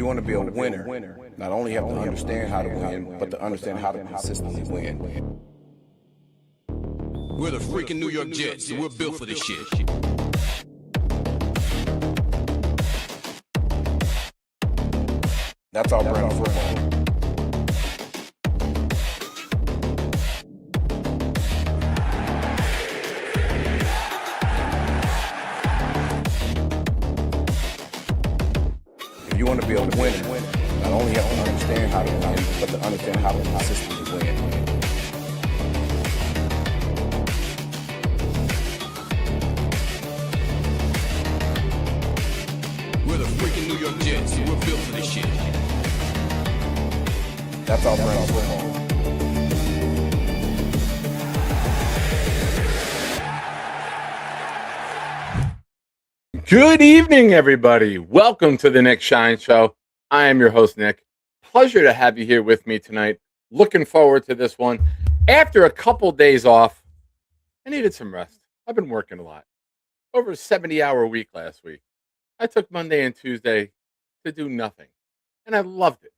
you want to be a winner, not only have to understand how to win, but to understand how to consistently win. We're the freaking New York Jets, and we're built for this shit. That's our brand of football. If you want to be a winner, not only have to understand how to win, but to understand how to consistently win. We're the freaking New York Jets, and we're built for this shit. That's our brand of football. Good evening, everybody. Welcome to the Nick Shine Show. I am your host, Nick. Pleasure to have you here with me tonight. Looking forward to this one. After a couple days off, I needed some rest. I've been working a lot. Over a 70-hour week last week. I took Monday and Tuesday to do nothing, and I loved it.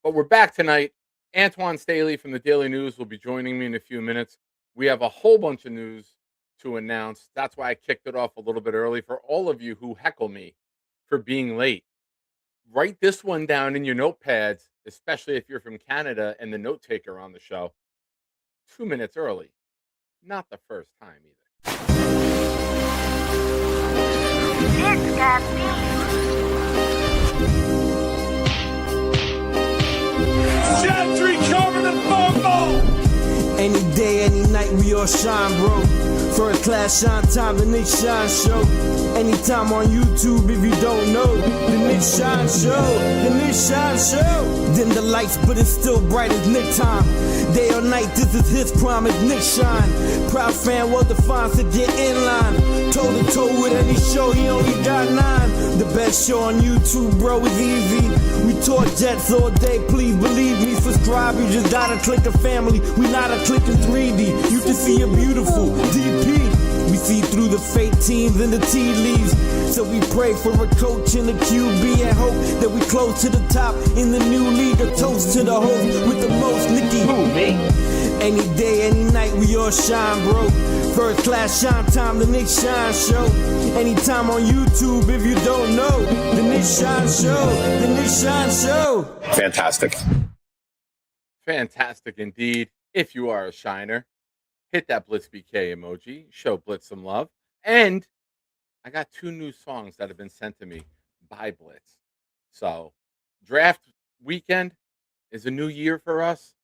But we're back tonight. Antoine Staley from the Daily News will be joining me in a few minutes. We have a whole bunch of news to announce. That's why I kicked it off a little bit early. For all of you who heckle me for being late, write this one down in your notepads, especially if you're from Canada and the note taker on the show. 2 minutes early. Not the first time either. It's got me. Gentry covered in football! Any day, any night, we all shine, bro. First class shine time, the Nick Shine Show. Anytime on YouTube, if you don't know, the Nick Shine Show, the Nick Shine Show. Dim the lights, but it's still bright as Nick time. Day or night, this is his prime, it's Nick Shine. Proud fan, well defined, to get in line. Toe to toe with any show, he only got 9. The best show on YouTube, bro, is easy. We talk Jets all day, please believe me. Subscribe, you just gotta click a family. We not a click in 3D. You can see a beautiful DP. We see through the fake teams and the tea leaves. So we pray for a coach and a QB and hope that we close to the top in the new league. A toast to the host with the most, Nicky. Who, me? Any day, any night, we all shine, bro. First class shine time, the Nick Shine Show. Anytime on YouTube, if you don't know, the Nick Shine Show, the Nick Shine Show. Fantastic. Fantastic indeed. If you are a shiner, hit that Blitz BK emoji. Show Blitz some love. And I got 2 new songs that have been sent to me by Blitz. So, draft weekend is a new year for us.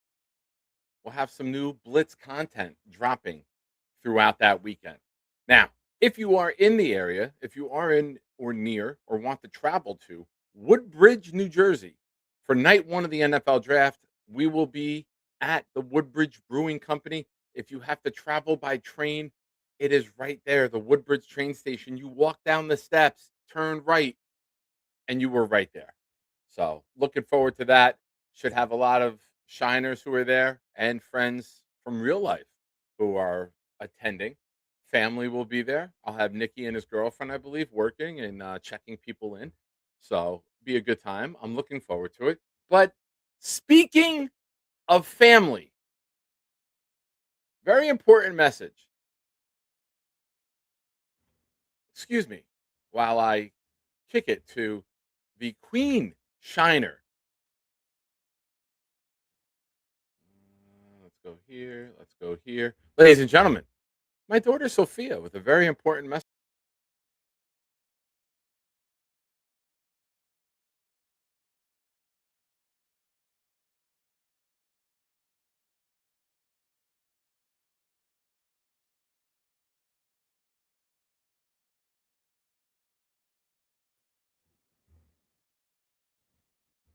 We'll have some new Blitz content dropping throughout that weekend. Now, if you are in the area, if you are in or near or want to travel to Woodbridge, New Jersey, for night 1 of the NFL draft, we will be at the Woodbridge Brewing Company. If you have to travel by train, it is right there, the Woodbridge train station. You walk down the steps, turn right, and you were right there. So, looking forward to that. Should have a lot of shiners who are there and friends from real life who are attending. Family will be there. I'll have Nicky and his girlfriend, I believe, working and checking people in. So, be a good time. I'm looking forward to it. But speaking of family, very important message. Excuse me, while I kick it to the Queen Shiner. Let's go here. Let's go here. Ladies and gentlemen, my daughter Sophia with a very important message.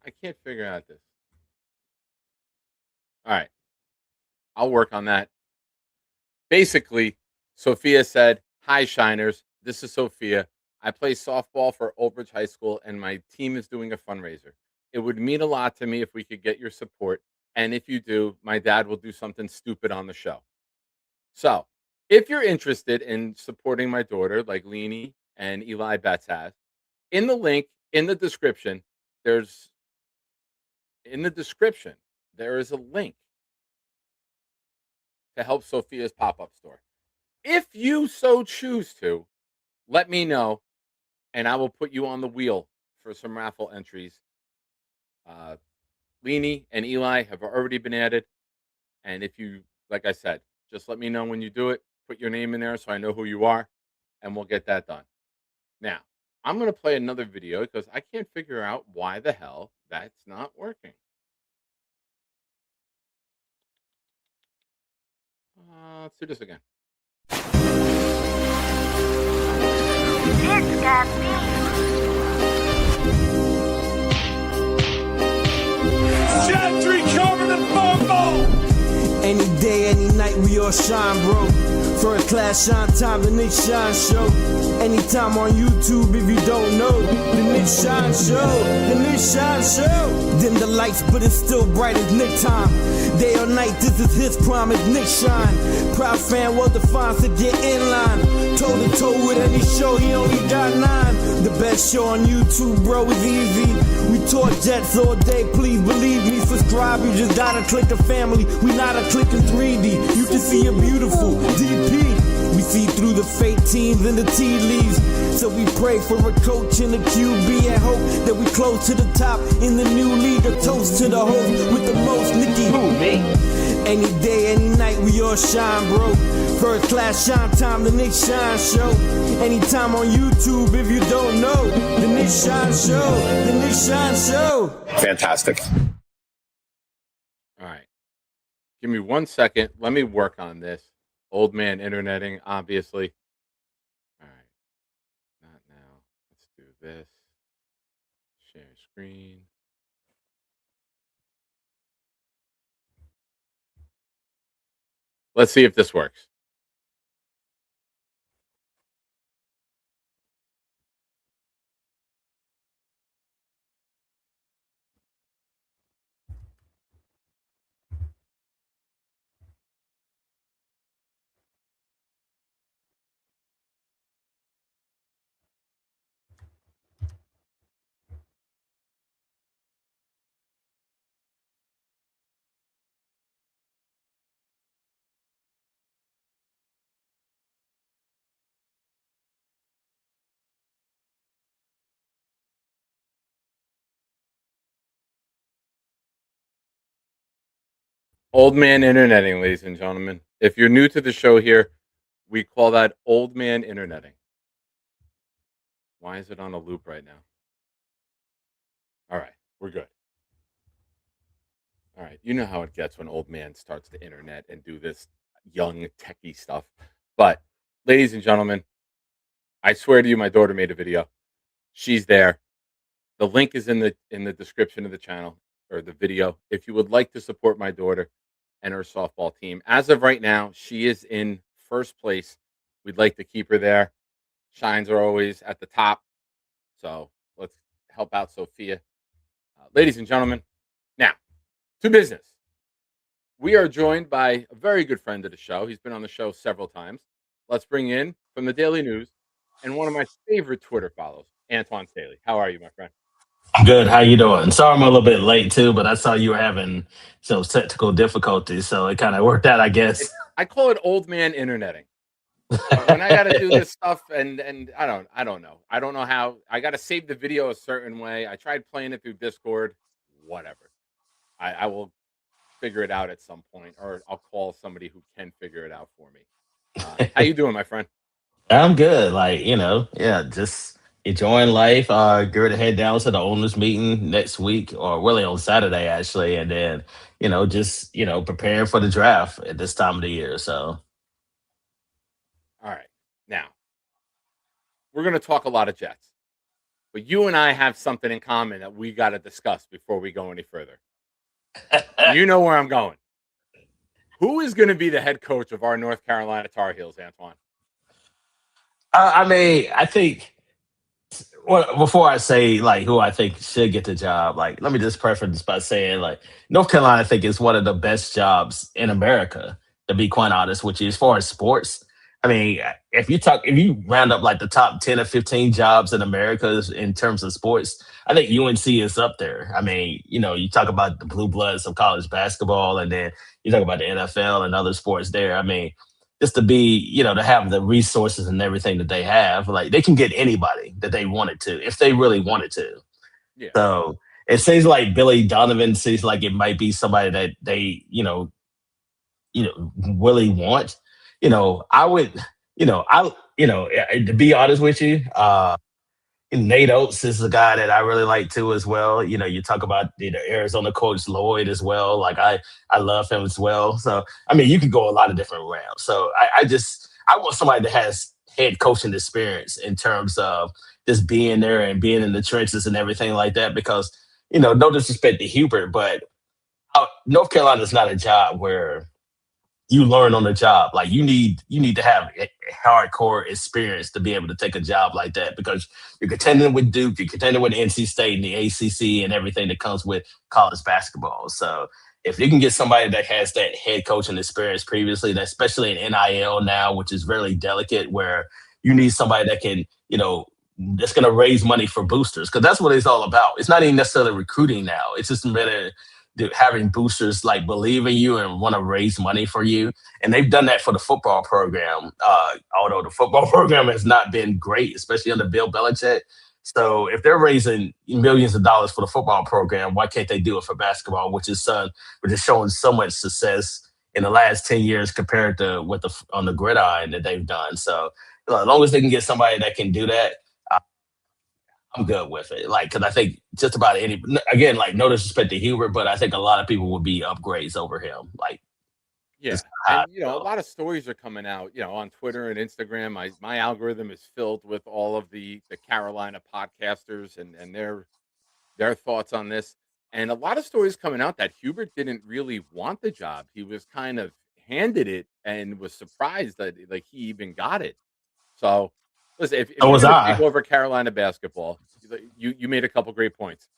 I can't figure out this. All right. I'll work on that. Basically, Sophia said, "Hi, Shiners. This is Sophia. I play softball for Old Bridge High School, and my team is doing a fundraiser. It would mean a lot to me if we could get your support. And if you do, my dad will do something stupid on the show. So, if you're interested in supporting my daughter, like Leanie and Eli Betts has, in the link in the description, there's in the description, there is a link to help Sophia's pop-up store. If you so choose to, let me know, and I will put you on the wheel for some raffle entries. Uh, Leanie and Eli have already been added. And if you, like I said, just let me know when you do it. Put your name in there so I know who you are, and we'll get that done. Now, I'm going to play another video because I can't figure out why the hell that's not working. Let's do this again. It's got beef. Gentry covered in football. Any day, any night, we all shine, bro. First class shine time, the Nick Shine Show. Anytime on YouTube, if you don't know, the Nick Shine Show, the Nick Shine Show. Dim the lights, but it's still bright as Nick time. Day or night, this is his prime, it's Nick Shine. Proud fan, well defined, so get in line. Toe to toe with any show, he only got 9. The best show on YouTube, bro, is easy. We talk Jets all day, please believe me. Subscribe, you just gotta click the family. We not a click in 3D. You can see a beautiful DP. We see through the fake teams and the tea leaves. So we pray for a coach and a QB and hope that we close to the top in the new league. A toast to the host with the most, Nicky. Who, me? Any day, any night, we all shine, bro. First class shine time, the Nick Shine Show. Anytime on YouTube, if you don't know, the Nick Shine Show, the Nick Shine Show. Fantastic. All right. Give me 1 second. Let me work on this. Old man interneting, obviously. All right. Not now. Let's do this. Share screen. Let's see if this works. Old man interneting, ladies and gentlemen. If you're new to the show here, we call that old man interneting. Why is it on a loop right now? All right, we're good. All right, you know how it gets when old man starts the internet and do this young techie stuff. But, ladies and gentlemen, I swear to you, my daughter made a video. She's there. The link is in the description of the channel or the video. If you would like to support my daughter and her softball team, as of right now, she is in first place. We'd like to keep her there. Shines are always at the top. So let's help out Sophia. Ladies and gentlemen, now to business. We are joined by a very good friend of the show. He's been on the show several times. Let's bring in from the Daily News and one of my favorite Twitter follows, Antoine Staley. How are you, my friend? I'm good. How you doing? Sorry I'm a little bit late too, but I saw you were having some technical difficulties, so it kind of worked out, I guess. I call it old man interneting. When I got to do this stuff, and I don't know. I don't know how. I got to save the video a certain way. I tried playing it through Discord. Whatever. I will figure it out at some point, or I'll call somebody who can figure it out for me. How you doing, my friend? I'm good. Yeah, just enjoying life. Get ready to head down to the owners meeting next week, or really on Saturday actually, and then just preparing for the draft at this time of the year. So. All right. Now, we're going to talk a lot of Jets, but you and I have something in common that we got to discuss before we go any further. You know where I'm going. Who is going to be the head coach of our North Carolina Tar Heels, Antoine? I think. Well, before I say who I think should get the job, let me just preface by saying North Carolina, I think, is one of the best jobs in America, to be quite honest with you, as far as sports. I mean, if you round up like the top 10 or 15 jobs in America in terms of sports, I think UNC is up there. I mean, you talk about the blue bloods of college basketball, and then you talk about the NFL and other sports there. I mean, just to be, to have the resources and everything that they have, like they can get anybody that they wanted to if they really wanted to. Yeah. So it seems like Billy Donovan seems like it might be somebody that they, really want. I would, to be honest with you, Nate Oates is a guy that I really like too as well. You talk about the Arizona coach Lloyd as well. Like I love him as well. So I mean, you can go a lot of different rounds. So I want somebody that has head coaching experience in terms of just being there and being in the trenches and everything like that. Because no disrespect to Hubert, but North Carolina is not a job where you learn on the job. Like you need to have a hardcore experience to be able to take a job like that, because you're contending with Duke, you're contending with NC State and the ACC and everything that comes with college basketball. So if you can get somebody that has that head coaching experience previously, that especially in NIL now, which is very delicate, where you need somebody that can, that's going to raise money for boosters, because that's what it's all about. It's not even necessarily recruiting now. It's just better having boosters like believe in you and want to raise money for you. And they've done that for the football program, although the football program has not been great, especially under Bill Belichick. So if they're raising millions of dollars for the football program, why can't they do it for basketball, which is showing so much success in the last 10 years compared to on the gridiron that they've done. So as long as they can get somebody that can do that, I'm good with it. Like, because I think just about again, like no disrespect to Hubert, but I think a lot of people would be upgrades over him. Like, Yeah. And a lot of stories are coming out, on Twitter and Instagram. My algorithm is filled with all of the Carolina podcasters and their thoughts on this. And a lot of stories coming out that Hubert didn't really want the job. He was kind of handed it and was surprised that like he even got it. So listen, if so you're was going to take I. over Carolina basketball, you made a couple great points.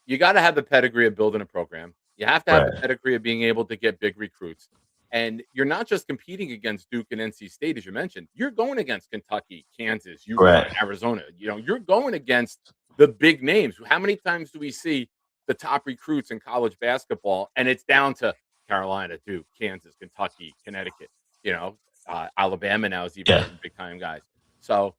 You got to have the pedigree of building a program. You have to have the Right. pedigree of being able to get big recruits. And you're not just competing against Duke and NC State, as you mentioned. You're going against Kentucky, Kansas, UConn, Right. Arizona. You're going against the big names. How many times do we see the top recruits in college basketball, and it's down to Carolina, Duke, Kansas, Kentucky, Connecticut? Alabama now is even Yeah. getting big time guys. So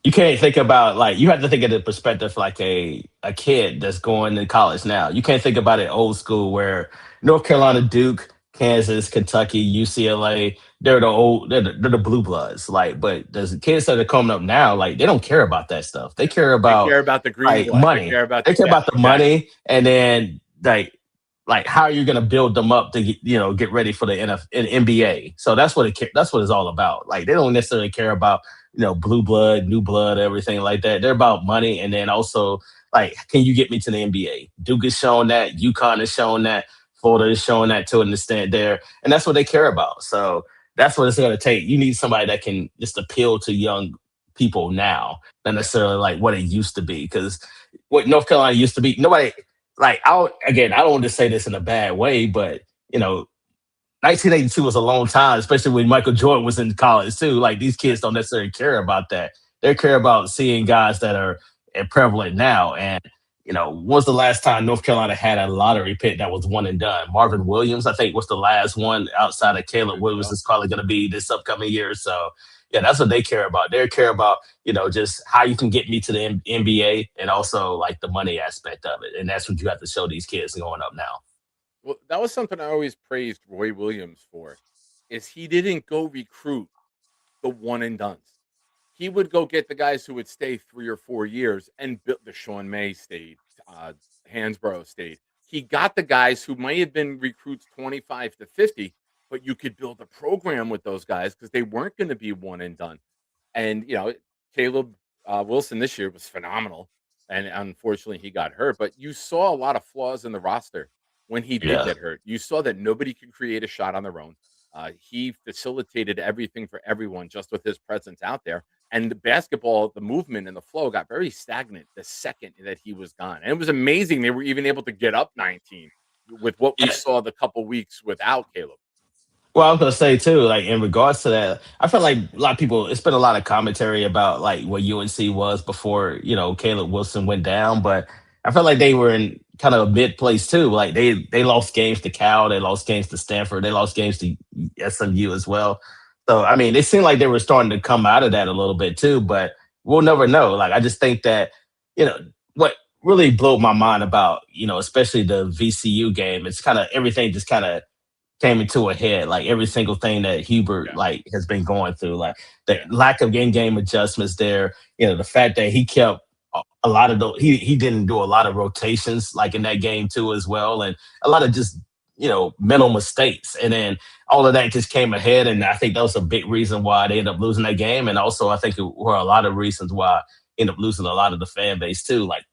You can't think about, like, you have to think of the perspective like a kid that's going to college now. You can't think about it old school where North Carolina, Duke, Kansas, Kentucky, UCLA, they're the blue bloods. Like, but there's kids that are coming up now, like they don't care about that stuff. They care they about care about the green like blood. They money. care about They care about the exactly. money, and then like how are you going to build them up to get ready for the NBA. So that's what that's what it's all about. Like they don't necessarily care about blue blood, new blood, everything like that. They're about money, and then also like, can you get me to the NBA? Duke is showing that, UConn is showing that, Florida is showing that to an extent there, and that's what they care about. So that's what it's going to take. You need somebody that can just appeal to young people now, not necessarily like what it used to be. Because what North Carolina used to be, nobody like. I don't want to say this in a bad way, but 1982 was a long time, especially when Michael Jordan was in college too. Like these kids don't necessarily care about that. They care about seeing guys that are prevalent now. And when's the last time North Carolina had a lottery pick that was one and done? Marvin Williams, I think, was the last one outside of Caleb Williams. Is probably going to be this upcoming year. So yeah, that's what they care about. They care about just how you can get me to the NBA, and also like the money aspect of it. And that's what you have to show these kids going up now. Well, that was something I always praised Roy Williams for, is he didn't go recruit the one and dones. He would go get the guys who would stay 3 or 4 years, and built the Sean May stayed, Hansborough stayed. He got the guys who might have been recruits 25 to 50, but you could build a program with those guys because they weren't going to be one and done. And Caleb Wilson this year was phenomenal, and unfortunately he got hurt. But you saw a lot of flaws in the roster when he did Yeah. get hurt. You saw that nobody could create a shot on their own. He facilitated everything for everyone just with his presence out there. And the basketball, the movement and the flow got very stagnant the second that he was gone. And it was amazing they were even able to get up 19 with what we Yeah. saw the couple weeks without Caleb. Well, I was gonna say too, like in regards to that, I feel like a lot of people. It's been a lot of commentary about like what UNC was before Caleb Wilson went down, but I felt like they were in kind of a mid place too. Like they lost games to Cal, they lost games to Stanford, they lost games to SMU as well. So I mean, it seemed like they were starting to come out of that a little bit too, but we'll never know. Like I just think that you know what really blew my mind about especially the VCU game. It's kind of everything just kind of came into a head. Like every single thing that Hubert Yeah. like has been going through, like the lack of game adjustments there. The fact that he kept a lot of those. He didn't do a lot of rotations like in that game too as well, and a lot of just mental mistakes. And then all of that just came ahead, and I think that was a big reason why they ended up losing that game. And also, I think it were a lot of reasons why ended up losing a lot of the fan base too. Like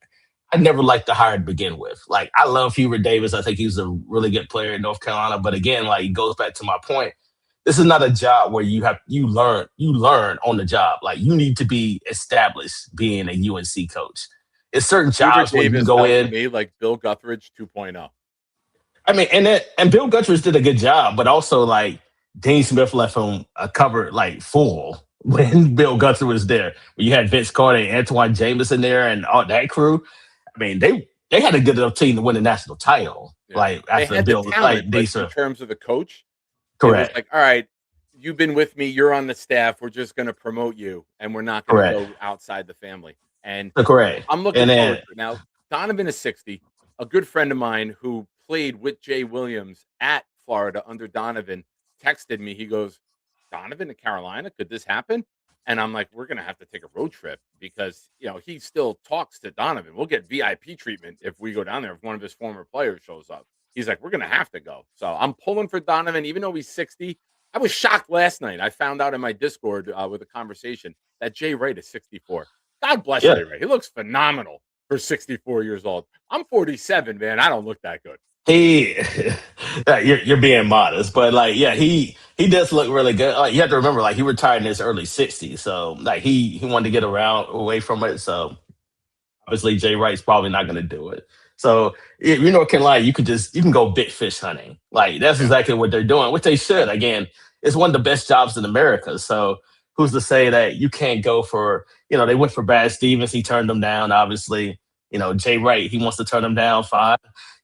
I never liked the hire to begin with. Like I love Hubert Davis. I think he's a really good player in North Carolina. But again, like it goes back to my point. This is not a job where you learn on the job. Like you need to be established being a UNC coach. It's certain Hubert jobs where you Davis can go felt to in. me like Bill Guthridge 2.0. I mean, and Bill Guthridge did a good job, but also like Dean Smith left him a cupboard like full when Bill Guthridge was there. When you had Vince Carter and Antoine Jameson there and all that crew. I mean, they had a good enough team to win the national title. Yeah. Like They after had Bill, the talent, like but in terms of the coach, it was correct, like, all right, you've been with me, you're on the staff, we're just going to promote you, and we're not going to correct, go outside the family. And correct. I'm looking And forward then to it. Now, Donovan is 60. A good friend of mine who played with Jay Williams at Florida under Donovan texted me. He goes, Donovan to Carolina? Could this happen? And I'm like, we're going to have to take a road trip because, he still talks to Donovan. We'll get VIP treatment if we go down there, if one of his former players shows up. He's like, we're going to have to go. So I'm pulling for Donovan, even though he's 60. I was shocked last night. I found out in my Discord with a conversation that Jay Wright is 64. God bless yeah, Jay Wright. He looks phenomenal for 64 years old. I'm 47, man. I don't look that good. he you're being modest, but like yeah, he does look really good. Like, you have to remember, like he retired in his early 60s, so like he wanted to get around away from it. So obviously Jay Wright's probably not going to do it. So if you North Carolina, you can go big fish hunting. Like that's exactly what they're doing, which they should. Again, it's one of the best jobs in America. So who's to say that you can't go for? They went for Brad Stevens. He turned them down. Obviously, Jay Wright. He wants to turn them down. Fine.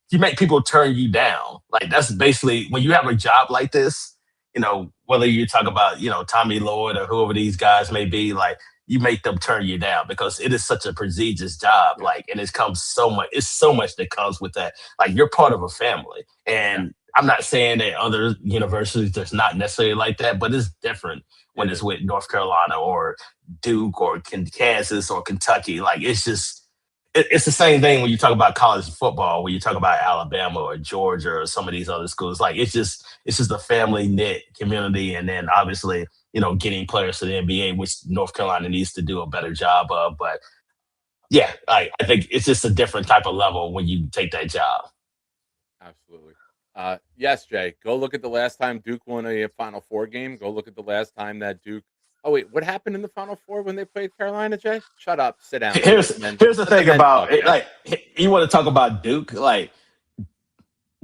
You make people turn you down. Like that's basically when you have a job like this. Whether you talk about Tommy Lloyd or whoever these guys may be, like you make them turn you down because it is such a prestigious job. Like, and it's so much that comes with that. Like you're part of a family. And I'm not saying that other universities there's not necessarily like that, but it's different when it's with North Carolina or Duke or Kansas or Kentucky. Like it's the same thing when you talk about college football, when you talk about Alabama or Georgia or some of these other schools. Like it's just a family knit community, and then obviously getting players to the NBA, which North Carolina needs to do a better job of. But yeah, I think it's just a different type of level when you take that job. Absolutely. Yes, Jay. Go look at the last time Duke won a Final Four game. Go look at the last time that Duke. Oh wait, what happened in the Final Four when they played Carolina, Jay? Shut up. Sit down. Here's the thing about it, like you want to talk about Duke. Like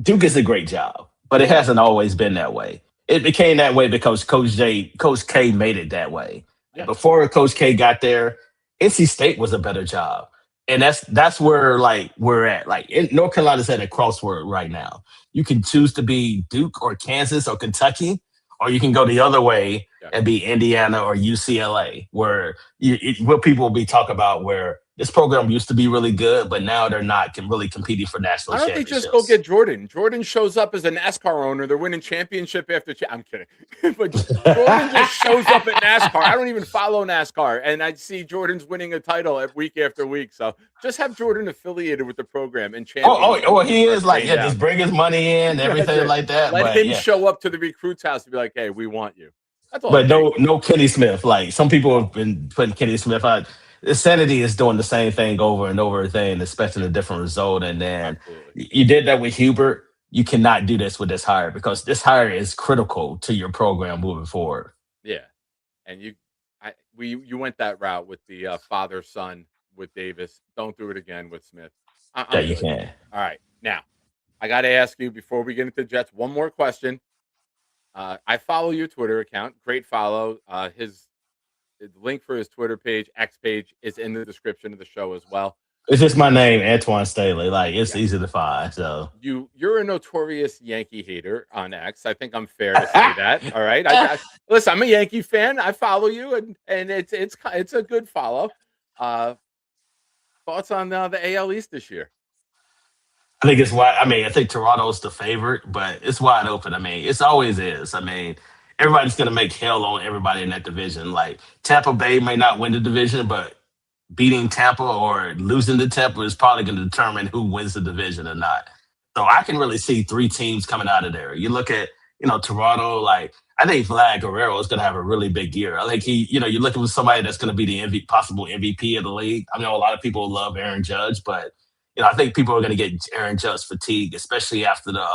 Duke is a great job, but it hasn't always been that way. It became that way because Coach K made it that way. Yeah. Before Coach K got there, NC State was a better job. And that's where like we're at. Like North Carolina's at a crossword right now. You can choose to be Duke or Kansas or Kentucky, or you can go the other way and be Indiana or UCLA, where what people will be talking about where this program used to be really good, but now they're not really competing for national Why don't they championships. just go get Jordan? Jordan shows up as a NASCAR owner. They're winning championship after I'm kidding. But Jordan just shows up at NASCAR. I don't even follow NASCAR. And I see Jordan's winning a title week after week. So just have Jordan affiliated with the program and championship. Oh, he is like, just bring his money in, everything like that. Let him show up to the recruit's house and be like, hey, we want you. That's all. But no Kenny Smith. Like some people have been putting Kenny Smith out. Insanity is doing the same thing over and over again, expecting a different result. And then you did that with Hubert. You cannot do this with this hire because this hire is critical to your program moving forward. Yeah. And you went that route with the father-son with Davis. Don't do it again with Smith. You can. All right. Now, I got to ask you before we get into the Jets, one more question. I follow your Twitter account. Great follow. His link for his Twitter page, X page, is in the description of the show as well. It's just my name, Antoine Staley. Like it's Yeah. easy to find. So You're a notorious Yankee hater on X. I think I'm fair to say that. All right. Listen, I'm a Yankee fan. I follow you, and it's a good follow. Uh, Thoughts on the AL East this year? I think it's wide. I mean, I think Toronto's the favorite, but it's wide open. I mean, it's always is. I mean, everybody's going to make hell on everybody in that division. Like Tampa Bay may not win the division, but beating Tampa or losing to Tampa is probably going to determine who wins the division or not. So I can really see three teams coming out of there. You look at, Toronto, like I think Vlad Guerrero is going to have a really big year. I think you're looking for somebody that's going to be the possible MVP of the league. I know a lot of people love Aaron Judge, but I think people are going to get Aaron Judge fatigue, especially after the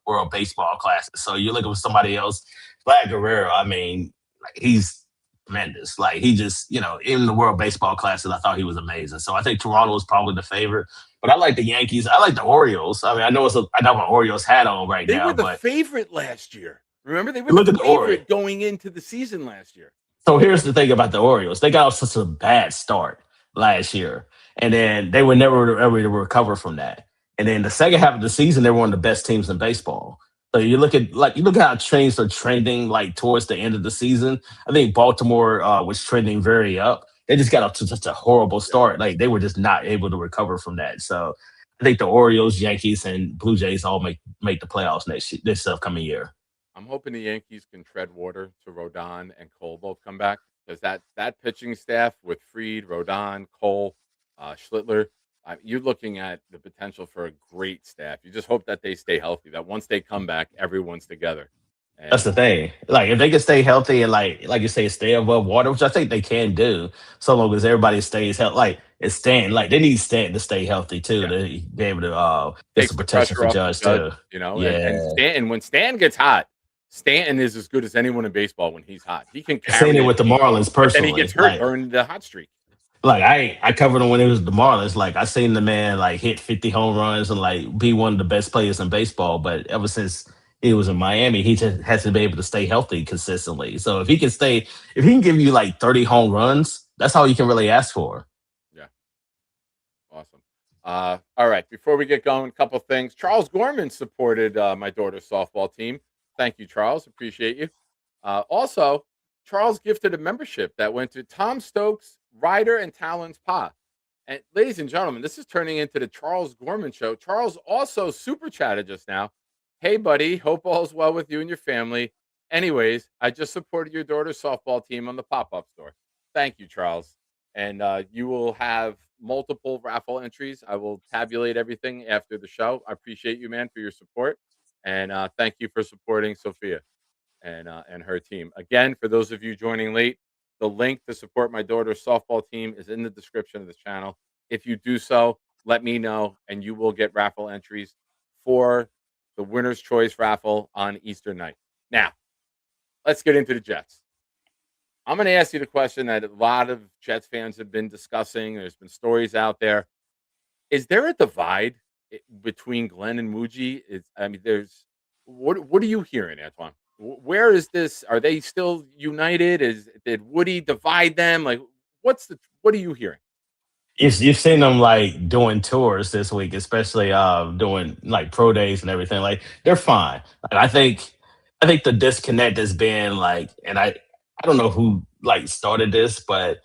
World Baseball Classic. So you're looking for somebody else. Vlad Guerrero, I mean, like, he's tremendous. Like he just, in the World Baseball Classic, I thought he was amazing. So I think Toronto is probably the favorite. But I like the Yankees. I like the Orioles. I mean, I know I got my Orioles hat on right now. They were the favorite last year. Remember, they were the favorite going into the season last year. So here's the thing about the Orioles. They got off such a bad start last year. And then they were never able to recover from that. And then the second half of the season, they were one of the best teams in baseball. So you look at how trains are trending like towards the end of the season. I think Baltimore was trending very up. They just got off to such a horrible start. Like they were just not able to recover from that. So I think the Orioles, Yankees, and Blue Jays all make the playoffs this upcoming year. I'm hoping the Yankees can tread water to Rodon and Cole both come back, because that pitching staff with Fried, Rodon, Cole, Schlittler, you're looking at the potential for a great staff. You just hope that they stay healthy, that once they come back, everyone's together. And that's the thing. Like if they can stay healthy and like you say, stay above water, which I think they can do, so long as everybody stays healthy. Like it's Stan. Like they need Stan to stay healthy too, to be able to get some protection for Judge too. And Stanton, when Stan gets hot, Stanton is as good as anyone in baseball when he's hot. He can carry seen it with the Marlins personally. And he gets hurt during the hot streak. Like I covered him when it was the Marlins. Like I seen the man like hit 50 home runs and like be one of the best players in baseball. But ever since he was in Miami, he just has to be able to stay healthy consistently. So if he can give you like 30 home runs, that's all you can really ask for. Yeah. Awesome. All right. Before we get going, a couple things. Charles Gorman supported my daughter's softball team. Thank you, Charles. Appreciate you. Also, Charles gifted a membership that went to Tom Stokes, Ryder, and Talon's Pa. And ladies and gentlemen, this is turning into the Charles Gorman Show. Charles also super chatted just now. Hey, buddy, hope all's well with you and your family. Anyways, I just supported your daughter's softball team on the pop-up store. Thank you, Charles. And you will have multiple raffle entries. I will tabulate everything after the show. I appreciate you, man, for your support. And thank you for supporting Sophia and her team. Again, for those of you joining late, the link to support my daughter's softball team is in the description of the channel. If you do so, let me know, and you will get raffle entries for the Winner's Choice raffle on Easter night. Now, let's get into the Jets. I'm going to ask you the question that a lot of Jets fans have been discussing. There's been stories out there. Is there a divide between Glenn and Muji? What are you hearing, Antoine? Where is this? Are they still united? Did Woody divide them? Like, what are you hearing? You've seen them like doing tours this week, especially doing like pro days and everything. Like they're fine. Like, I think the disconnect has been like, and I don't know who like started this, but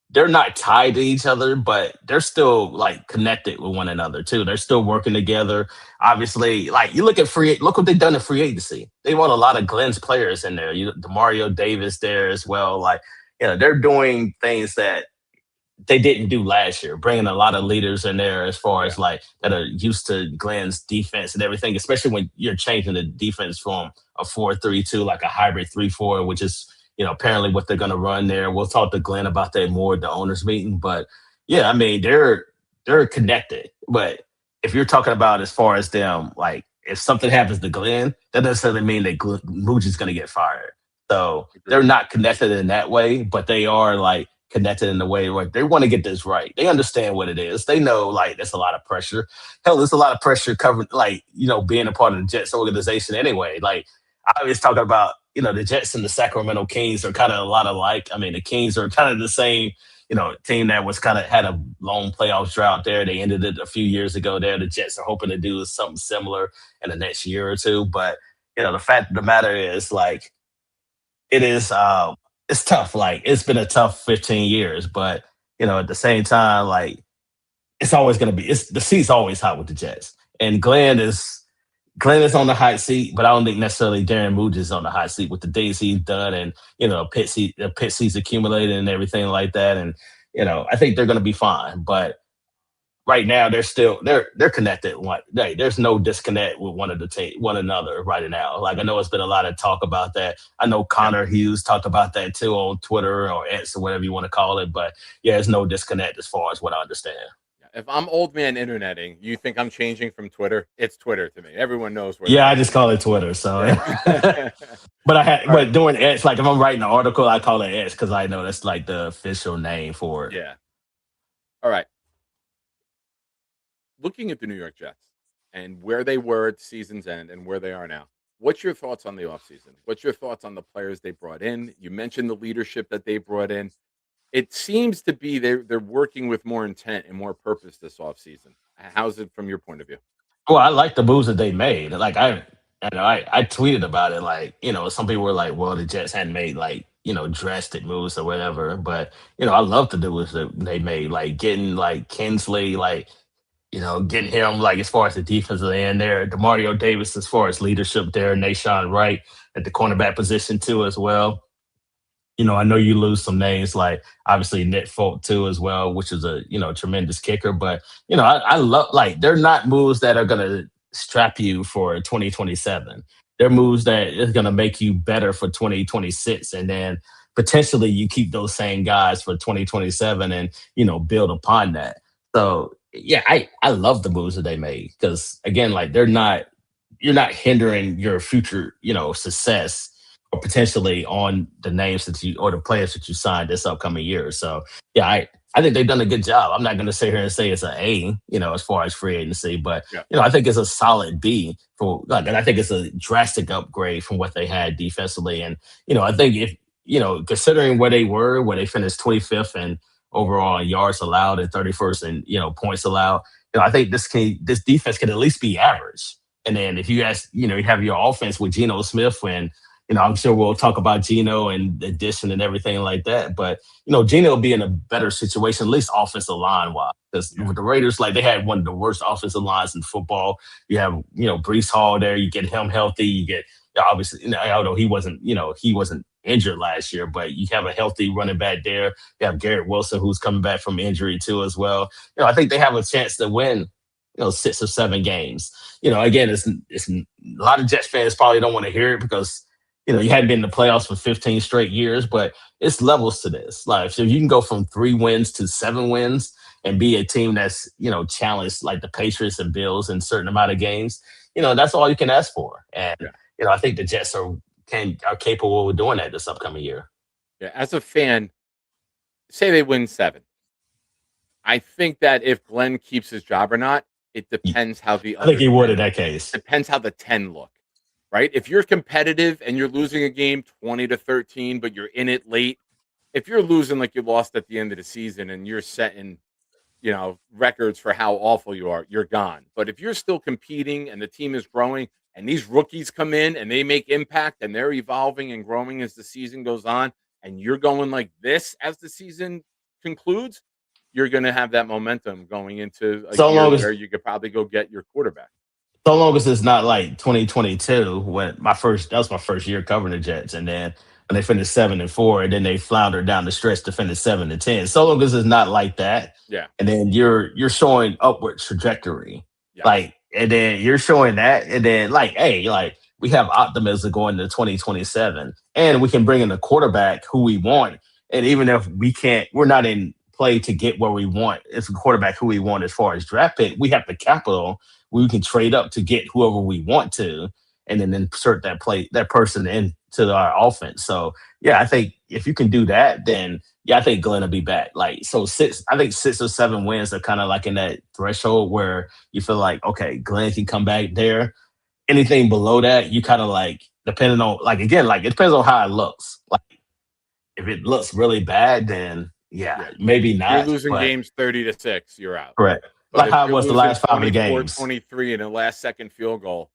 they're not tied to each other, but they're still like connected with one another too. They're still working together. Obviously, like you look what they've done in free agency. They want a lot of Glenn's players in there. Mario Davis there as well. Like, they're doing things that they didn't do last year, bringing a lot of leaders in there as far as like that are used to Glenn's defense and everything, especially when you're changing the defense from a 4-3-2, like a hybrid 3-4, which is, apparently what they're going to run there. We'll talk to Glenn about that more at the owners meeting. But yeah, I mean, they're connected. But if you're talking about as far as them, like if something happens to Glenn, that doesn't necessarily mean that Muji's going to get fired. So they're not connected in that way, but they are like connected in the way where they want to get this right. They understand what it is. They know like there's a lot of pressure. Hell, there's a lot of pressure covering like, being a part of the Jets organization anyway. Like, I was talking about, the Jets and the Sacramento Kings are kind of a lot alike. I mean, the Kings are kind of the same, team that was kind of had a long playoff drought there. They ended it a few years ago there. The Jets are hoping to do something similar in the next year or two. But, the fact of the matter is, like, it is, it's tough. Like, it's been a tough 15 years. But, at the same time, like, it's always going to be, the seat's always hot with the Jets. And Glenn is on the hot seat, but I don't think necessarily Darren Moody is on the hot seat with the days he's done and the pits he's accumulated and everything like that. And I think they're going to be fine. But right now, they're connected. There's no disconnect with one another right now. Like I know it's been a lot of talk about that. I know Connor Hughes talked about that too on Twitter or X or whatever you want to call it. But yeah, there's no disconnect as far as what I understand. If I'm old man interneting, you think I'm changing from Twitter? It's Twitter to me. Everyone knows where. Yeah, I just call it Twitter. So, but doing X, like if I'm writing an article, I call it X because I know that's like the official name for it. Yeah. All right. Looking at the New York Jets and where they were at season's end and where they are now, what's your thoughts on the offseason? What's your thoughts on the players they brought in? You mentioned the leadership that they brought in. It seems to be they're working with more intent and more purpose this offseason. How's it from your point of view? Well, I like the moves that they made. Like I tweeted about it. Like some people were like, "Well, the Jets hadn't made like drastic moves or whatever." But I love the moves that they made. Like getting like Kinsley, like getting him like as far as the defensive end there, DeMario Davis as far as leadership there, Nashawn Wright at the cornerback position too as well. I know you lose some names like obviously Nick Folk too as well, which is a tremendous kicker. But I love like they're not moves that are gonna strap you for 2027. They're moves that is gonna make you better for 2026, and then potentially you keep those same guys for 2027 and build upon that. So yeah, I love the moves that they made because again, like you're not hindering your future success or potentially on the names that you or the players that you signed this upcoming year. So yeah, I think they've done a good job. I'm not going to sit here and say it's an A, as far as free agency, but I think it's a solid B and I think it's a drastic upgrade from what they had defensively. And I think if considering where they finished 25th and overall in yards allowed and 31st and points allowed, I think this defense can at least be average. And then if you you have your offense with Gino Smith and I'm sure we'll talk about Gino and the addition and everything like that. But, Gino will be in a better situation, at least offensive line wise. Because with the Raiders, like they had one of the worst offensive lines in football. You have, Breece Hall there. You get him healthy. You get obviously, although he wasn't injured last year, but you have a healthy running back there. You have Garrett Wilson, who's coming back from injury too as well. I think they have a chance to win 6 or 7 games. Again, it's a lot of Jets fans probably don't want to hear it because you hadn't been in the playoffs for 15 straight years, but it's levels to this. Like, so you can go from 3 wins to 7 wins and be a team that's, challenged like the Patriots and Bills in a certain amount of games. That's all you can ask for. And, I think the Jets are capable of doing that this upcoming year. Yeah. As a fan, say they win 7. I think that if Glenn keeps his job or not, it depends how I think he would in that case. Depends how the 10 look. Right? If you're competitive and you're losing a game 20-13, but you're in it late, if you're losing like you lost at the end of the season and you're setting, records for how awful you are, you're gone. But if you're still competing and the team is growing and these rookies come in and they make impact and they're evolving and growing as the season goes on and you're going like this as the season concludes, you're going to have that momentum going into a year where you could probably go get your quarterback. So long as it's not like 2022 when that was my first year covering the Jets, and then when they finished 7-4, and then they floundered down the stretch to finish 7-10. So long as it's not like that, and then you're showing upward trajectory, and then you're showing that, and then we have optimism going to 2027, and we can bring in a quarterback who we want, and even if we're not in play to get where we want, it's a quarterback who we want as far as draft pick. We have the capital. We can trade up to get whoever we want to, and then insert that person into our offense. So yeah, I think if you can do that, then I think Glenn will be back. Like 6 or 7 wins are kind of like in that threshold where you feel like, okay, Glenn can come back there. Anything below that, you kind of like depending on like again, like it depends on how it looks. Like if it looks really bad, then Yeah. maybe If you're not. losing But games 30-6, you're out. correct. But Like if how it you're was the losing last 5 of the games. 24-23 in a last-second field goal,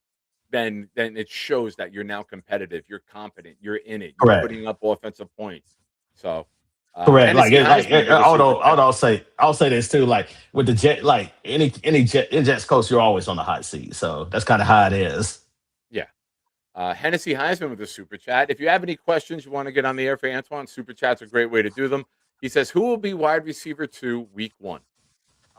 then it shows that you're now competitive, you're competent, you're in it, you're Correct. putting up offensive points. So, Correct. Like Hennessy it, like Heisman with a super chat. I'll say this too. Like with the Jet, like any Jets coach, you're always on the hot seat. So that's kind of how it is. Yeah. Hennessy Heisman with a super chat. If you have any questions you want to get on the air for Antoine, super chat's a great way to do them. He says, who will be wide receiver 2 week 1?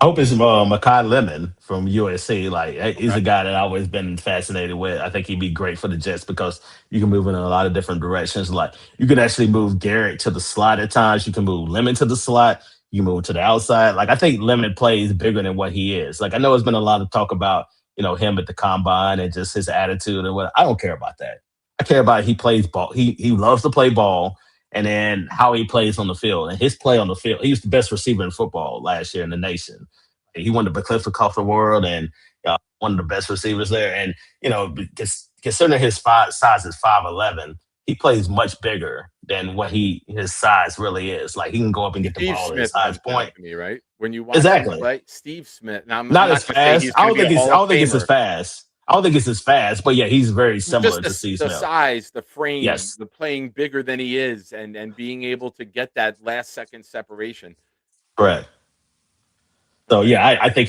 I hope it's Makai Lemon from USC. Like he's Okay. a guy that I've always been fascinated with. I think he'd be great for the Jets because you can move in a lot of different directions. Like you can actually move Garrett to the slot at times. You can move Lemon to the slot. You can move to the outside. Like I think Lemon plays bigger than what he is. Like I know there's been a lot of talk about him at the combine and just his attitude and what. I don't care about that. I care about he plays ball. He loves to play ball and then how he plays on the field. And his play on the field, he was the best receiver in football last year in the nation. He won the Bickliff the world and one of the best receivers there. And, considering his size is 5'11", he plays much bigger than what his size really is. Like he can go up and get the Steve ball at Smith his highest comes down point. to me, right? When you watch him Exactly. play, Steve Smith. Now, I'm Not not as gonna say fast. he's I gonna don't be a Hall of think it's as Famer. fast. I don't think it's as fast, but yeah, he's very similar Just to Steve the Smith. size, the frame, Yes. the playing bigger than he is, and being able to get that last second separation. Correct. So yeah, I think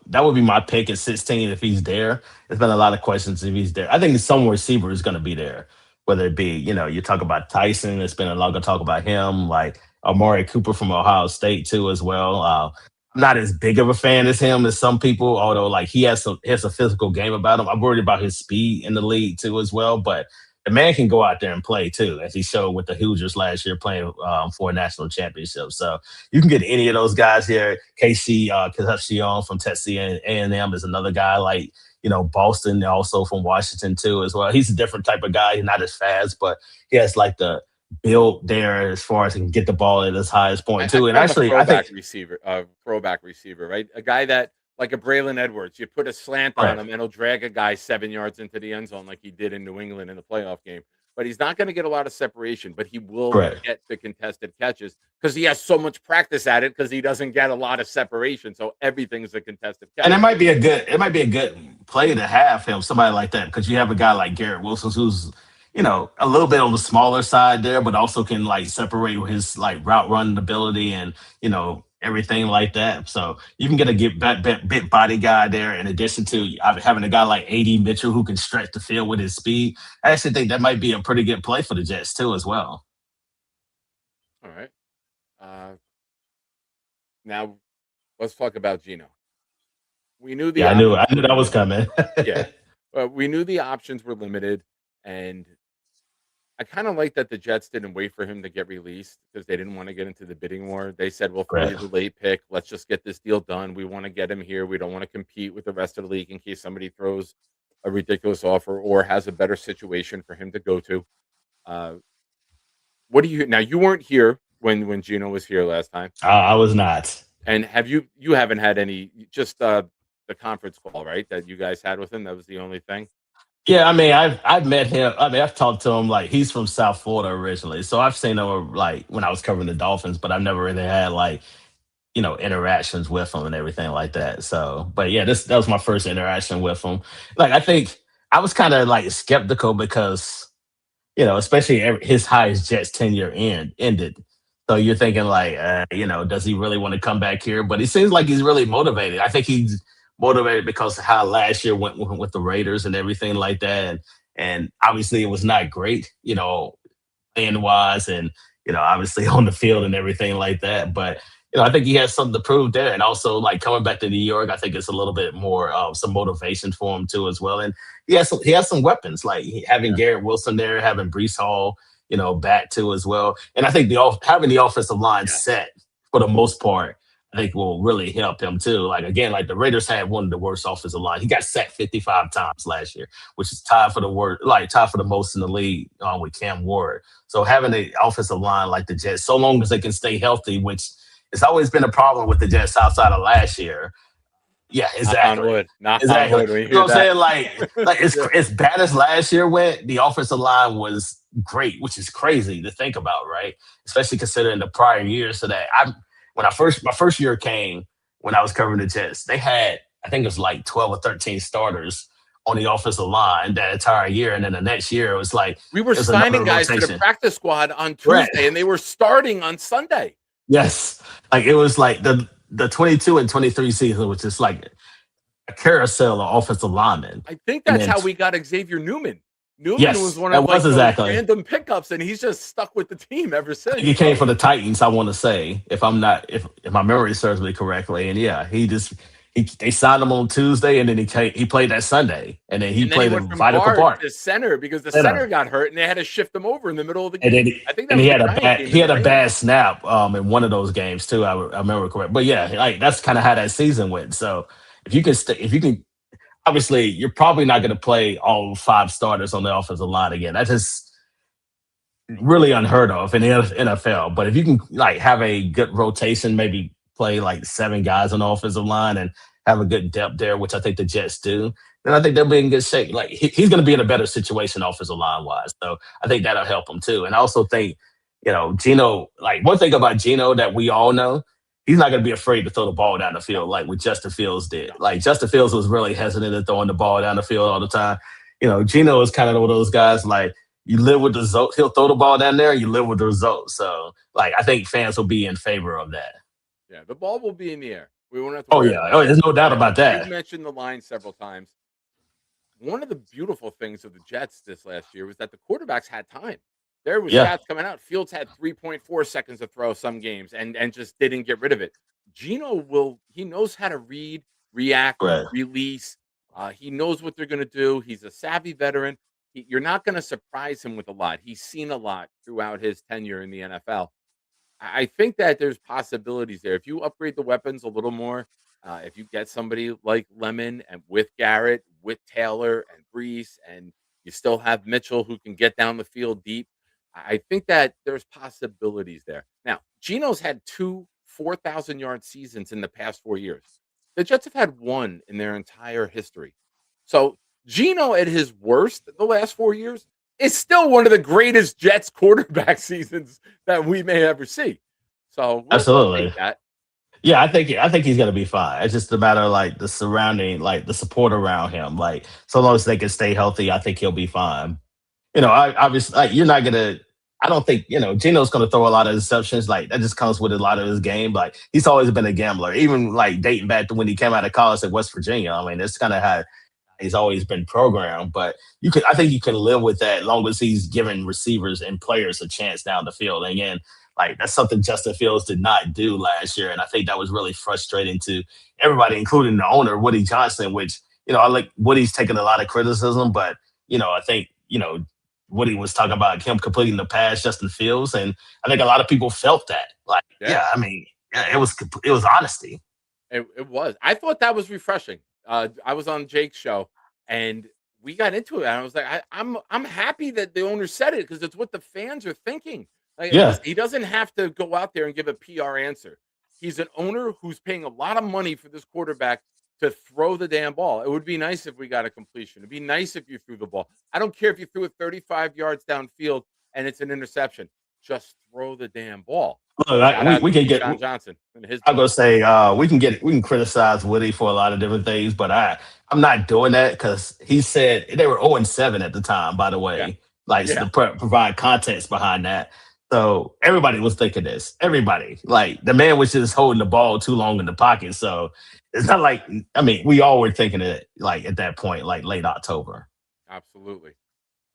that would be my pick at 16 if he's there. There's been a lot of questions if he's there. I think some receiver is going to be there, whether it be you talk about Tyson. It's been a lot of talk about him, like Amari Cooper from Ohio State too as well. I'm not as big of a fan as him as some people, although like he has a physical game about him. I'm worried about his speed in the league too as well, but the man can go out there and play too, as he showed with the Hoosiers last year playing for a national championship. So you can get any of those guys here. Casey Concepcion from Texas A&M is another guy like, Boston also from Washington too as well. He's a different type of guy. He's not as fast, but he has like the build there as far as he can get the ball at his highest point too. And actually, I think throwback receiver, right? A guy that like a Braylon Edwards, you put a slant on him and he'll drag a guy 7 yards into the end zone like he did in New England in the playoff game. But he's not going to get a lot of separation, but he will get the contested catches because he has so much practice at it because he doesn't get a lot of separation. So everything's a contested catch. And it might be a good play to have him, somebody like that, because you have a guy like Garrett Wilson who's a little bit on the smaller side there, but also can like separate with his like route running ability and everything like that. So you can get a big body guy there in addition to having a guy like A.D. Mitchell who can stretch the field with his speed. I actually think that might be a pretty good play for the Jets too as well. All right. Now let's talk about Gino. We knew I knew that was coming. Yeah. We knew the options were limited, and I kind of like that the Jets didn't wait for him to get released because they didn't want to get into the bidding war. They said, "Well, for the late pick, let's just get this deal done. We want to get him here. We don't want to compete with the rest of the league in case somebody throws a ridiculous offer or has a better situation for him to go to." What do you now? You weren't here when Gino was here last time. I was not. And you haven't had any, just the conference call, right? That you guys had with him. That was the only thing. Yeah, I mean, I've met him. I mean, I've talked to him. Like, he's from South Florida originally, so I've seen him like when I was covering the Dolphins, but I've never really had like interactions with him and everything like that. So, but yeah, that was my first interaction with him. Like, I think I was kind of like skeptical because especially his highest Jets tenure ended. So you're thinking like, does he really want to come back here? But it seems like he's really motivated. I think he's motivated because of how last year went with the Raiders and everything like that. And obviously it was not great, playing wise and, obviously on the field and everything like that. But, I think he has something to prove there. And also like coming back to New York, I think it's a little bit more some motivation for him too as well. And he has some weapons, like having Garrett Wilson there, having Breece Hall, back too as well. And I think having the offensive line set for the most part, I think will really help him too. Like again, like the Raiders had one of the worst offensive line. He got sacked 55 times last year, which is tied for the most in the league with Cam Ward. So having an offensive line like the Jets, so long as they can stay healthy, which it's always been a problem with the Jets outside of last year, Yeah, Knock on exactly. wood. Knock on Exactly. wood when you You know hear what I'm that. saying? Like Yeah. as bad as last year went, the offensive line was great, which is crazy to think about, right? Especially considering the prior years to that. When I first my first year came when I was covering the Jets, they had I think it was like 12 or 13 starters on the offensive line that entire year. And then the next year it was like We were it was signing another guys to the rotation. practice squad on Right. Tuesday, and they were starting on Sunday. Yes. Like it was like the 22 and 23 season was just like a carousel of offensive linemen. I think And that's then how we got Xavier Newman. Newman was yes, one that of, was like, those exactly. random pickups, and he's just stuck with the team ever I think since, he came so from the Titans, I want to say, if I'm not if my memory serves me correctly. And yeah, they signed him on Tuesday and then he played that Sunday and then he and then he played a went from vital guard part. to center because the center Center. got hurt, and they had to shift him over in the middle of the And game. then I think that and was he the had a Giant bad game in the rain. snap in one of those games too. I remember correct. But yeah, like that's kind of how that season went. So if you can obviously you're probably not going to play all five starters on the offensive line again. That's just really unheard of in the NFL. But if you can like have a good rotation, maybe play like seven guys on the offensive line and have a good depth there, which I think the Jets do, then I think they'll be in good shape. Like he's going to be in a better situation offensive line wise, so I think that'll help him too. And I also think Gino. Like one thing about Gino that we all know. He's not going to be afraid to throw the ball down the No, field like what Justin Fields did. no. Like Justin Fields was really hesitant at throwing the ball down the field all the time. Gino is kind of one of those guys like you live with the result. He'll throw the ball down there. You live with the result. So, like, I think fans will be in favor of that. Yeah, the ball will be in the air. We won't have to Oh worry yeah. about Oh, that. there's no doubt And about you've that. mentioned the line several times. One of the beautiful things of the Jets this last year was that the quarterbacks had time. There was Yeah. stats coming out. Fields had 3.4 seconds to throw some games and just didn't get rid of it. He knows how to read, react, Right. release. He knows what they're going to do. He's a savvy veteran. You're not going to surprise him with a lot. He's seen a lot throughout his tenure in the NFL. I think that there's possibilities there. If you upgrade the weapons a little more, if you get somebody like Lemon and with Garrett, with Taylor and Breece, and you still have Mitchell who can get down the field deep, I think that there's possibilities there. Now, Geno's had two 4,000-yard seasons in the past 4 years. The Jets have had one in their entire history. So Geno at his worst the last 4 years is still one of the greatest Jets quarterback seasons that we may ever see. So we'll take Absolutely. that. Yeah, I think he's gonna be fine. It's just a matter of like the surrounding, like the support around him. Like so long as they can stay healthy, I think he'll be fine. I obviously like you're not gonna. I don't think Gino's gonna throw a lot of interceptions. Like that just comes with a lot of his game. Like he's always been a gambler, even like dating back to when he came out of college at West Virginia. I mean, that's kind of how he's always been programmed. But I think you can live with that as long as he's giving receivers and players a chance down the field. And again, like that's something Justin Fields did not do last year, and I think that was really frustrating to everybody, including the owner Woody Johnson. Which I like Woody's taking a lot of criticism, but I think Woody was talking about him completing the pass, Justin Fields, and I think a lot of people felt that. Like, Yeah, yeah, I mean, yeah, it was honesty. it was. I thought that was refreshing. I was on Jake's show and we got into it. And I was like, I'm happy that the owner said it because it's what the fans are thinking. Like, Yeah, listen, he doesn't have to go out there and give a PR answer. He's an owner who's paying a lot of money for this quarterback to throw the damn ball. It would be nice if we got a completion. It'd be nice if you threw the ball. I don't care if you threw it 35 yards downfield and it's an interception. Just throw the damn ball. look, Shout out we to can get. John Johnson and his I'm boys. gonna say we can criticize Woody for a lot of different things, but I'm not doing that because he said they were 0-7 at the time. By the Yeah. way, like Yeah. to provide context behind that. So everybody was thinking this. Everybody, like the man was just holding the ball too long in the pocket. So it's not like we all were thinking it like at that point, like late October. Absolutely.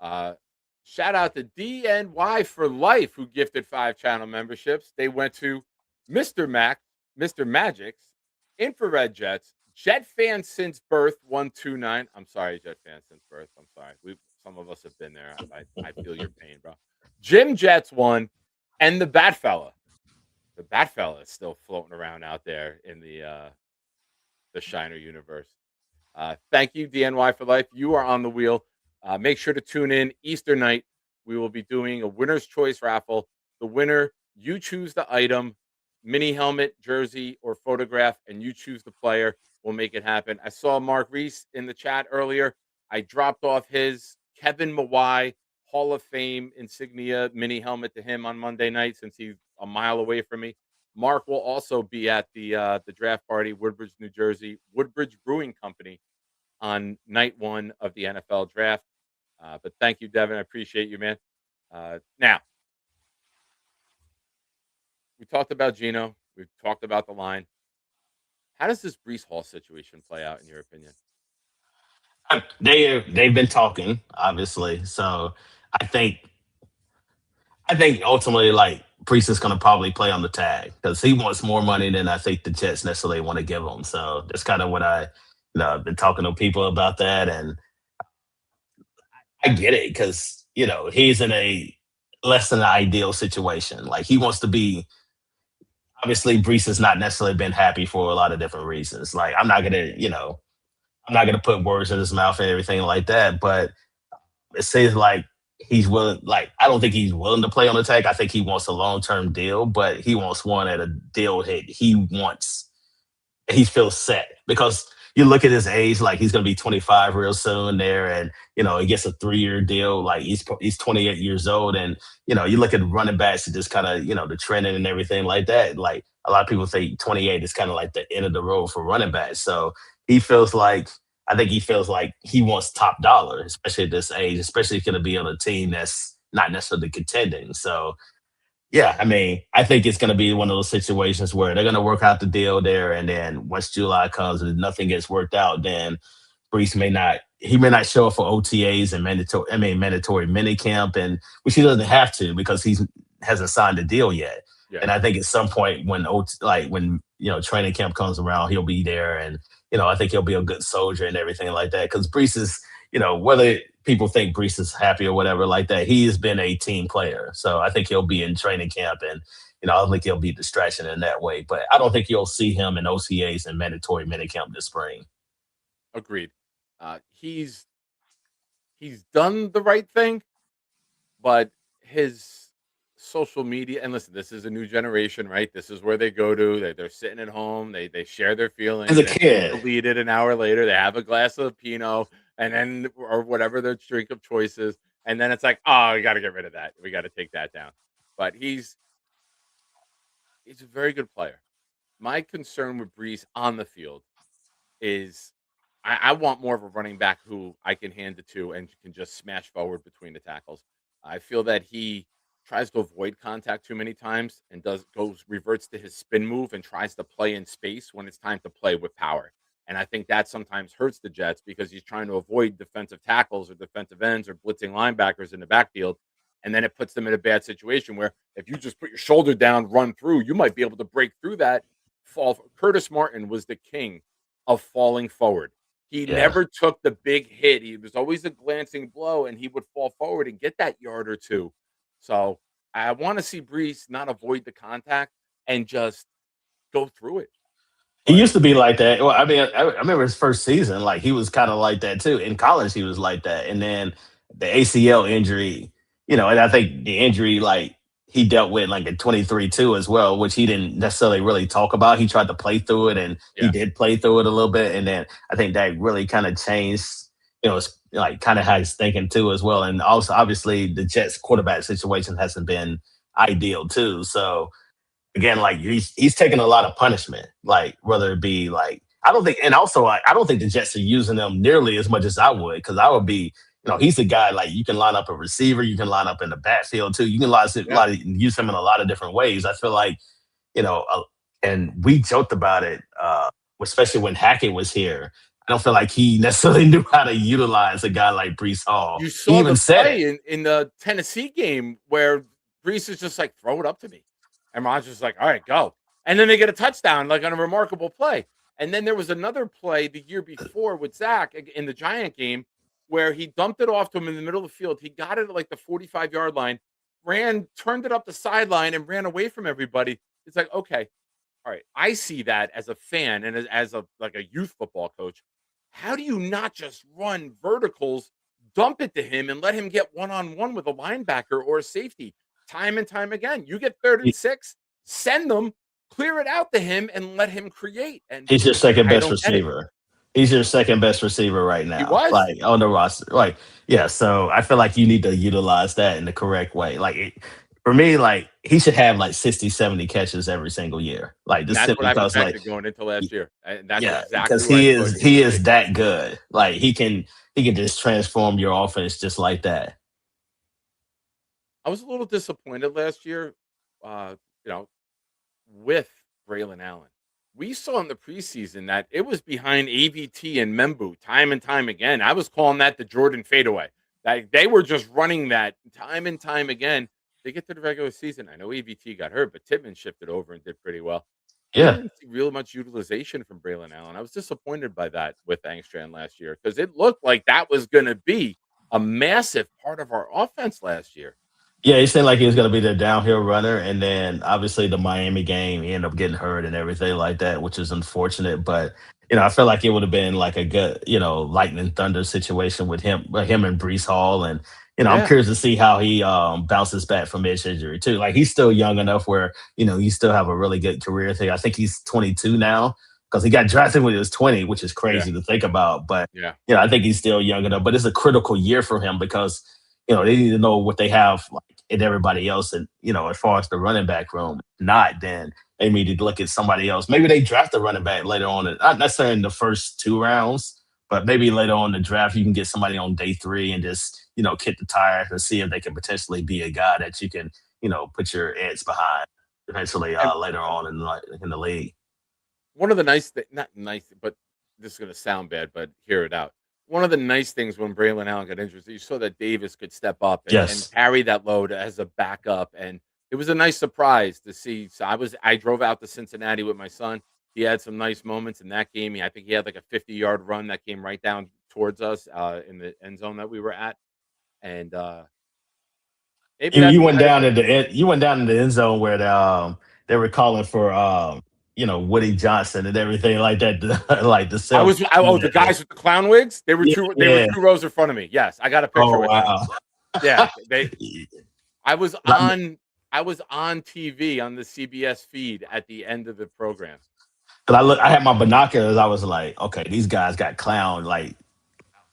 Uh, Shout out to DNY for Life, who gifted 5 channel memberships. They went to Mr. Mac, Mr. Magic's, Infrared Jets, Jet Fan Since Birth 129. I'm sorry, Jet Fan Since Birth. I'm sorry. Some of us have been there. I feel your pain, bro. Jim Jets 1, and the Bat Fella. The Bat Fella is still floating around out there in the Shiner universe. Thank you, DNY for Life. You are on the wheel. Make sure to tune in Easter night. We will be doing a winner's choice raffle. The winner, you choose the item, mini helmet, jersey, or photograph, and you choose the player. We'll make it happen. I saw Mark Reese in the chat earlier. I dropped off his Kevin Mawai Hall of Fame insignia mini helmet to him on Monday night since he's a mile away from me. Mark will also be at the draft party, Woodbridge, New Jersey, Woodbridge Brewing Company on night one of the NFL draft. But thank you, Devin. I appreciate you, man. Now, we talked about Gino. We've talked about the line. How does this Breece Hall situation play out, in your opinion? They've been talking, obviously. So I think I think ultimately, like Priest is going to probably play on the tag because he wants more money than I think the Jets necessarily want to give him. So that's kind of what I've been talking to people about that, and I get it because he's in a less than ideal situation. Like he wants to be. Obviously, Brees has not necessarily been happy for a lot of different reasons. Like I'm not gonna put words in his mouth and everything like that, but it seems like he's willing. Like I don't think he's willing to play on the tag. I think he wants a long term deal, but he wants one at a deal that he feels set because you look at his age, like he's going to be 25 real soon there, and he gets a 3-year deal. Like he's 28 years old, and you look at running backs and just kind of the trending and everything like that. Like a lot of people think 28 is kind of like the end of the road for running backs. So I think he feels like he wants top dollar, especially at this age, especially if he's going to be on a team that's not necessarily contending. So yeah, I mean, I think it's going to be one of those situations where they're going to work out the deal there, and then once July comes and nothing gets worked out, then Brees may not show up for OTAs and mandatory minicamp, and which he doesn't have to because he hasn't signed a deal yet. Yeah. And I think at some point when training camp comes around, he'll be there, and I think he'll be a good soldier and everything like that. Because Brees is, whether people think Brees is happy or whatever like that, he has been a team player. So I think he'll be in training camp, and I don't think he'll be a distraction in that way. But I don't think you'll see him in OCAs and mandatory minicamp this spring. Agreed. He's done the right thing, but his social media, and listen, this is a new generation, right? This is where they go to. They're sitting at home. They share their feelings. As a They kid. delete it an hour later. They have a glass of Pinot, and then or whatever their drink of choice is, and then it's like, oh, we got to get rid of that. We got to take that down. But he's a very good player. My concern with Brees on the field is I want more of a running back who I can hand it to and can just smash forward between the tackles. I feel that he tries to avoid contact too many times and reverts to his spin move and tries to play in space when it's time to play with power. And I think that sometimes hurts the Jets because he's trying to avoid defensive tackles or defensive ends or blitzing linebackers in the backfield. And then it puts them in a bad situation where if you just put your shoulder down, run through, you might be able to break through that fall. Curtis Martin was the king of falling forward. He Yeah. never took the big hit. He was always a glancing blow, and he would fall forward and get that yard or two. So I want to see Brees not avoid the contact and just go through it. He used to be like that. Well, I mean, I remember his first season, like he was kind of like that too. In college, he was like that. And then the ACL injury, and I think the injury, like he dealt with like in 23 too as well, which he didn't necessarily really talk about. He tried to play through it and he Yeah. did play through it a little bit. And then I think that really kind of changed, it's like kind of how he's thinking too as well. And also, obviously, the Jets quarterback situation hasn't been ideal too. So, again, like he's taking a lot of punishment, like whether it be like I don't think, and also I don't think the Jets are using them nearly as much as I would because I would be, he's a guy like you can line up a receiver, you can line up in the backfield too, you can use him in a lot of different ways. I feel like and we joked about it, especially when Hackett was here. I don't feel like he necessarily knew how to utilize a guy like Breece Hall. You He saw even the said play it. in the Tennessee game where Brees is just like, throw it up to me. And Rodgers like, all right, go. And then they get a touchdown, like on a remarkable play. And then there was another play the year before with Zach in the Giant game where he dumped it off to him in the middle of the field. He got it at like the 45-yard line, turned it up the sideline and ran away from everybody. It's like, okay, all right. I see that as a fan and as a youth football coach. How do you not just run verticals, dump it to him, and let him get one-on-one with a linebacker or a safety time and time again? You get 3rd and 6, send them, clear it out to him and let him create. And He's your second I best don't get it. receiver. He's your second best receiver right He now, was. like on the roster. Like, yeah. So I feel like you need to utilize that in the correct way. Like, for me, like he should have like 60, 70 catches every single year. Like, And just that's what simply I because, like, projected going into last year. And that's yeah, exactly because where I thought he was he going to be. is that good. Like, he can just transform your offense just like that. I was a little disappointed last year, you know, with Braylon Allen. We saw in the preseason that it was behind AVT and Membu time and time again. I was calling that the Jordan fadeaway. Like they were just running that time and time again. They get to the regular season. I know AVT got hurt, but Tittman shifted over and did pretty well. We Yeah. didn't see real much utilization from Braylon Allen. I was disappointed by that with Angstrom last year because it looked like that was going to be a massive part of our offense last year. Yeah, he seemed like he was going to be the downhill runner, and then obviously the Miami game, he ended up getting hurt and everything like that, which is unfortunate. But I feel like it would have been like a good, lightning thunder situation with him and Breece Hall, and I'm Yeah. curious to see how he bounces back from his injury too. Like he's still young enough where he still have a really good career thing. I think he's 22 now because he got drafted when he was 20, which is Yeah. crazy to think about. But Yeah. I think he's still young enough. But it's a critical year for him because they need to know what they have like in everybody else, and as far as the running back room. Not then they need to look at somebody else. Maybe they draft a running back later on, not necessarily in the first 2 rounds, but maybe later on in the draft you can get somebody on day 3 and just kick the tires and see if they can potentially be a guy that you can put your eggs behind eventually And later on in the league. one of the nice things, not nice, but this is going to sound bad, but hear it out. One of the nice things when Braylon Allen got injured, you saw that Davis could step up and Yes. carry that load as a backup. And it was a nice surprise to see. So I drove out to Cincinnati with my son. He had some nice moments in that game. I think he had like a 50-yard run that came right down towards us in the end zone that we were at. And maybe You that's you the went kind of down thing. in you went down in the end zone where they were calling for Woody Johnson and everything like that, like the self. The guys with the clown wigs. They were Yeah. 2 rows in front of me. Yes, I got a picture Oh with them. wow. Yeah, they. I was But I was on TV on the CBS feed at the end of the program. I had my binoculars. I was like, okay, these guys got clown like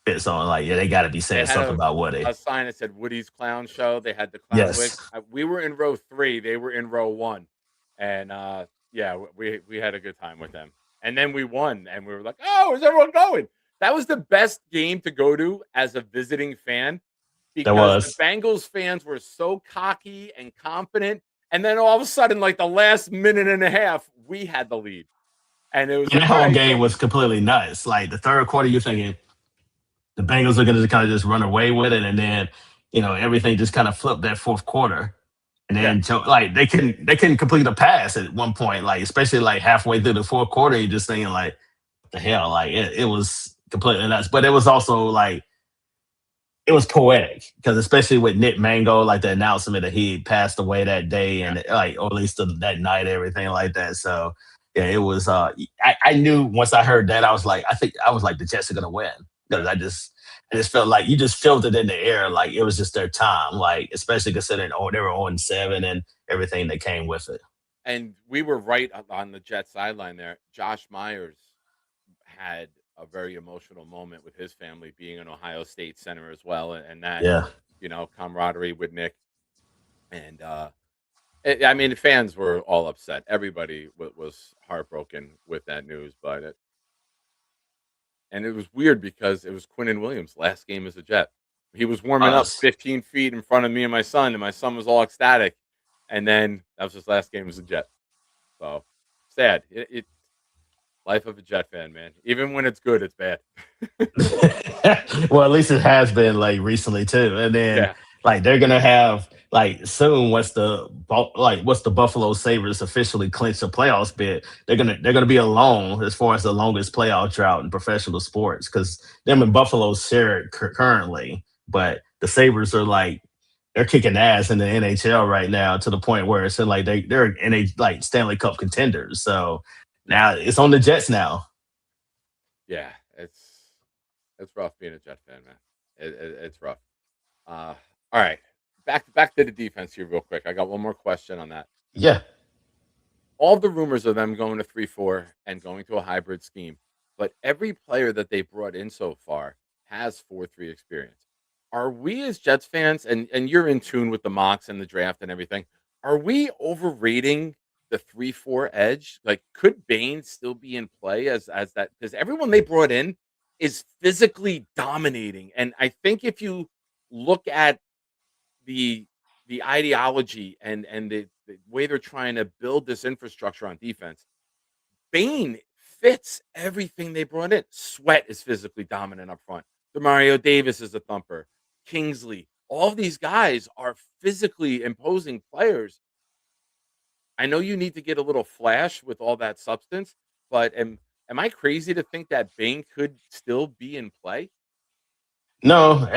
bits on. Like, yeah, they got to be They saying had something about Woody. a sign that said Woody's Clown Show. They had the clown wig. Yes. We were in row 3. They were in row 1, and yeah, we had a good time with them. And then we won, and we were like, "Oh, is everyone going?" That was the best game to go to as a visiting fan There because the was. Bengals fans were so cocky and confident, and then all of a sudden, like the last minute and a half, we had the lead, and it was And like, the "All whole right, game was completely nuts. Like the third quarter, you're thinking the Bengals are going to kind of just run away with it, and then everything just kind of flipped that fourth quarter. And yeah." then like they couldn't complete a pass at one point, like especially like halfway through the fourth quarter, you're just thinking like, what the hell? Like it was completely nuts. But it was also like it was poetic because especially with Nick Mango, like the announcement that he passed away that day Yeah. and like or at least that night, everything like that. So yeah, it was. I knew once I heard that, I think I was like the Jets are gonna win because I just felt like you just felt it in the air, like it was just their time, like especially considering they were 0-7 and everything that came with it. And we were right on the Jet sideline there. Josh Myers had a very emotional moment with his family being an Ohio State center as well, and that Yeah. camaraderie with Nick. And I mean, the fans were all upset. Everybody was heartbroken with that news, but and it was weird because it was Quinnen Williams' last game as a Jet. He was warming up Us. 15 feet in front of me and my son was all ecstatic. And then that was his last game as a Jet. So sad. Life of a Jet fan, man. Even when it's good, it's bad. Well, at least it has been like recently too. And then Yeah. like they're gonna have like soon what's the Buffalo Sabres officially clinch the playoffs bid. They're gonna be alone as far as the longest playoff drought in professional sports because them and Buffalo share it currently, but the Sabres are like they're kicking ass in the NHL right now to the point where it's like they're in a like Stanley Cup contenders. So now it's on the Jets now. Yeah. It's rough being a Jet fan, man. It's rough. All right. Back to the defense here real quick. I got one more question on that. Yeah. all the rumors of them going to 3-4 and going to a hybrid scheme, but every player that they brought in so far has 4-3 experience. Are we as Jets fans, and you're in tune with the mocks and the draft and everything, are we overrating the 3-4 edge? Like, could Bain still be in play as that? Because everyone they brought in is physically dominating, and I think if you look at the the ideology and the way they're trying to build this infrastructure on defense, Bain fits everything they brought in. Sweat is physically dominant up front. Demario Davis is a thumper. Kingsley, all of these guys are physically imposing players. I know you need to get a little flash with all that substance, but am I crazy to think that Bain could still be in play? No,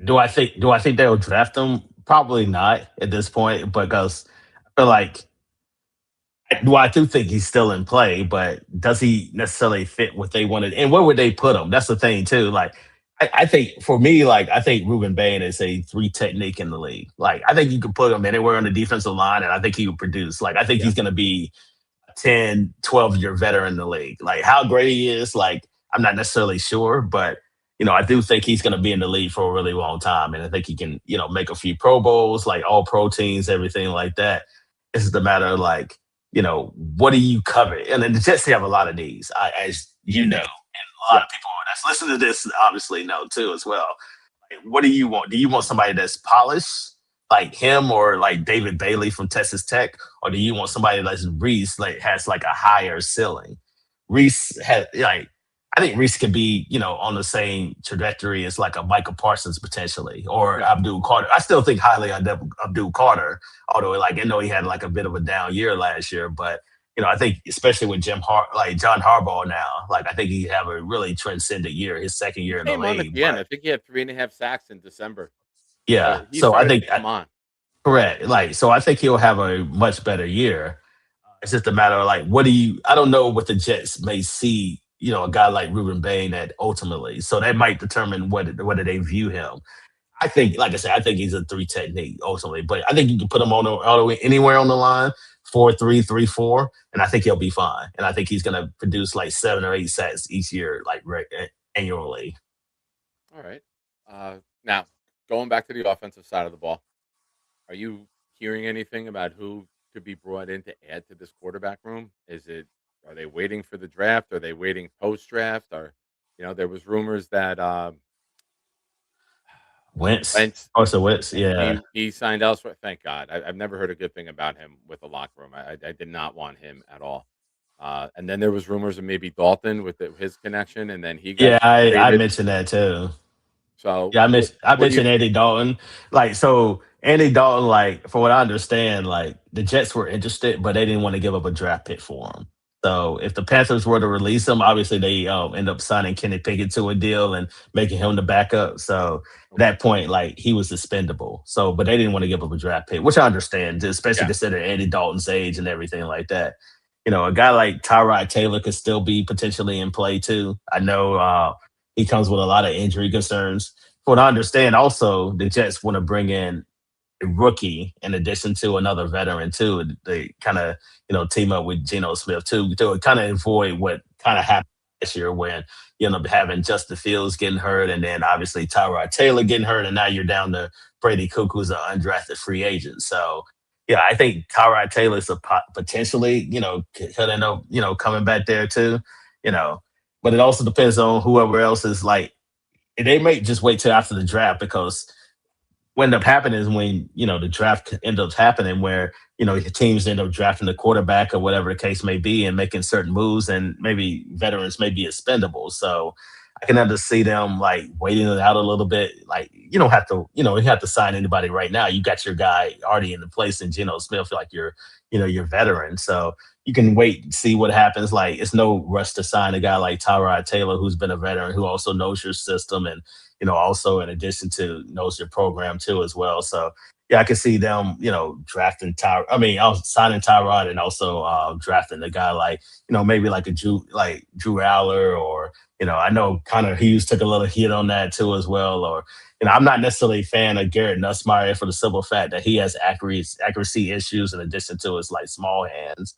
do I think they'll draft him? Probably not at this point because I feel like well, I do think he's still in play, but does he necessarily fit what they wanted? And where would they put him? That's the thing too. Like, I think for me, like I think Ruben Bain is a three technique in the league. Like, I think you could put him anywhere on the defensive line, and I think he would produce. Like, I think Yeah. he's going to be 10, 12-year veteran in the league. Like, how great he is, like, I'm not necessarily sure, but I do think he's going to be in the league for a really long time, and I think he can, make a few Pro Bowls, like all pro teams, everything like that. It's just a matter of like, what do you cover? And then the Jets have a lot of needs, as you know, and a lot Yeah. of people that's listening to this obviously know too as well. Like, what do you want? Do you want somebody that's polished like him or like David Bailey from Texas Tech, or do you want somebody like Reese like has like a higher ceiling? Reese has like I think Reese could be, on the same trajectory as like a Michael Parsons potentially, or Yeah. Abdul Carter. I still think highly of Abdul Carter, although like I know he had like a bit of a down year last year, but I think especially with like John Harbaugh now, like I think he have a really transcendent year, his second year in the Came on at league. the end. I But think he had 3.5 sacks in December. yeah, So he so I started think to come on. correct. Like, so I think he'll have a much better year. It's just a matter of like, I don't know what the Jets may see, a guy like Ruben Bain at ultimately. So that might determine whether they view him. I think, like I said, I think he's a three technique ultimately, but I think you can put him on all the way anywhere on the line, 4-3, 3-4, and I think he'll be fine. And I think he's going to produce like 7 or 8 sacks each year, like annually. All right. Now, going back to the offensive side of the ball, are you hearing anything about who could be brought in to add to this quarterback room? Are they waiting for the draft? Are they waiting post draft? Or, there was rumors that Wentz, Wentz also Wentz, yeah. he signed elsewhere. Thank God. I've never heard a good thing about him with the locker room. I did not want him at all. And then there was rumors of maybe Dalton with his connection, and then he got Yeah, I traded. mentioned that too. So, Yeah, I what do you? mentioned Andy Dalton. Like, so Andy Dalton, like, from what I understand, like the Jets were interested, but they didn't want to give up a draft pick for him. So if the Panthers were to release him, obviously they end up signing Kenny Pickett to a deal and making him the backup. So at Okay. that point, like he was expendable. So, but they didn't want to give up a draft pick, which I understand, especially Yeah. considering Andy Dalton's age and everything like that. A guy like Tyrod Taylor could still be potentially in play too. I know he comes with a lot of injury concerns. From what I understand, also the Jets want to bring in a rookie in addition to another veteran too. They kind of team up with Gino Smith too to kind of avoid what kind of happened this year when you end up having Justin Fields getting hurt and then obviously Tyrod Taylor getting hurt and now you're down to Brady Cook who's an undrafted free agent. So yeah, I think Tyrod Taylor's potentially could end up coming back there too. You know, but it also depends on whoever else is like. They may just wait till after the draft because what ended up happening is when the draft ends up happening where teams end up drafting the quarterback or whatever the case may be and making certain moves and maybe veterans may be expendable. So I can understand see them like waiting it out a little bit. Like you don't have to you have to sign anybody right now. You got your guy already in the place and Geno Smith like you're veteran. So you can wait and see what happens. Like it's no rush to sign a guy like Tyrod Taylor who's been a veteran who also knows your system and also in addition to knows your program too as well. So yeah, I can see them, drafting Tyrod. I mean, I was signing Tyrod and also drafting a guy like, maybe like Drew Aller or, I know Connor Hughes took a little hit on that too as well. Or, I'm not necessarily a fan of Garrett Nussmeier for the simple fact that he has accuracy issues in addition to his like small hands.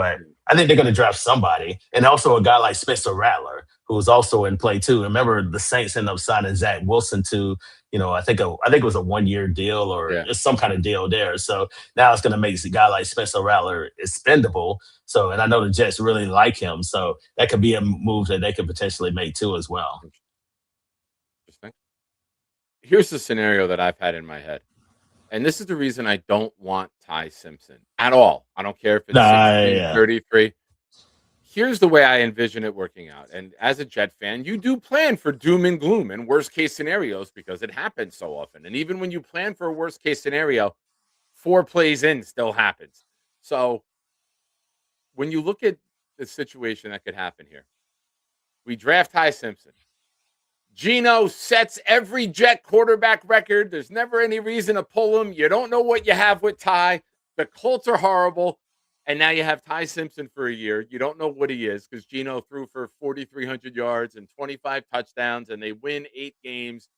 but I think they're going to draft somebody, and also a guy like Spencer Rattler, who's also in play too. Remember, the Saints ended up signing Zach Wilson to, I think it was a 1 year deal or Yeah. some kind of deal there. So now it's going to make a guy like Spencer Rattler expendable. So, and I know the Jets really like him, so that could be a move that they could potentially make too as well. Interesting. Here's the scenario that I've had in my head. And this is the reason I don't want Ty Simpson at all. I don't care if it's 16, 33. Here's the way I envision it working out. And as a Jet fan, you do plan for doom and gloom and worst case scenarios because it happens so often. And even when you plan for a worst case scenario, 4 plays in still happens. So when you look at the situation that could happen here, we draft Ty Simpson. Gino sets every Jet quarterback record. There's never any reason to pull him. You don't know what you have with Ty. The Colts are horrible. And now you have Ty Simpson for a year. You don't know what he is because Gino threw for 4,300 yards and 25 touchdowns, and they win 8 games.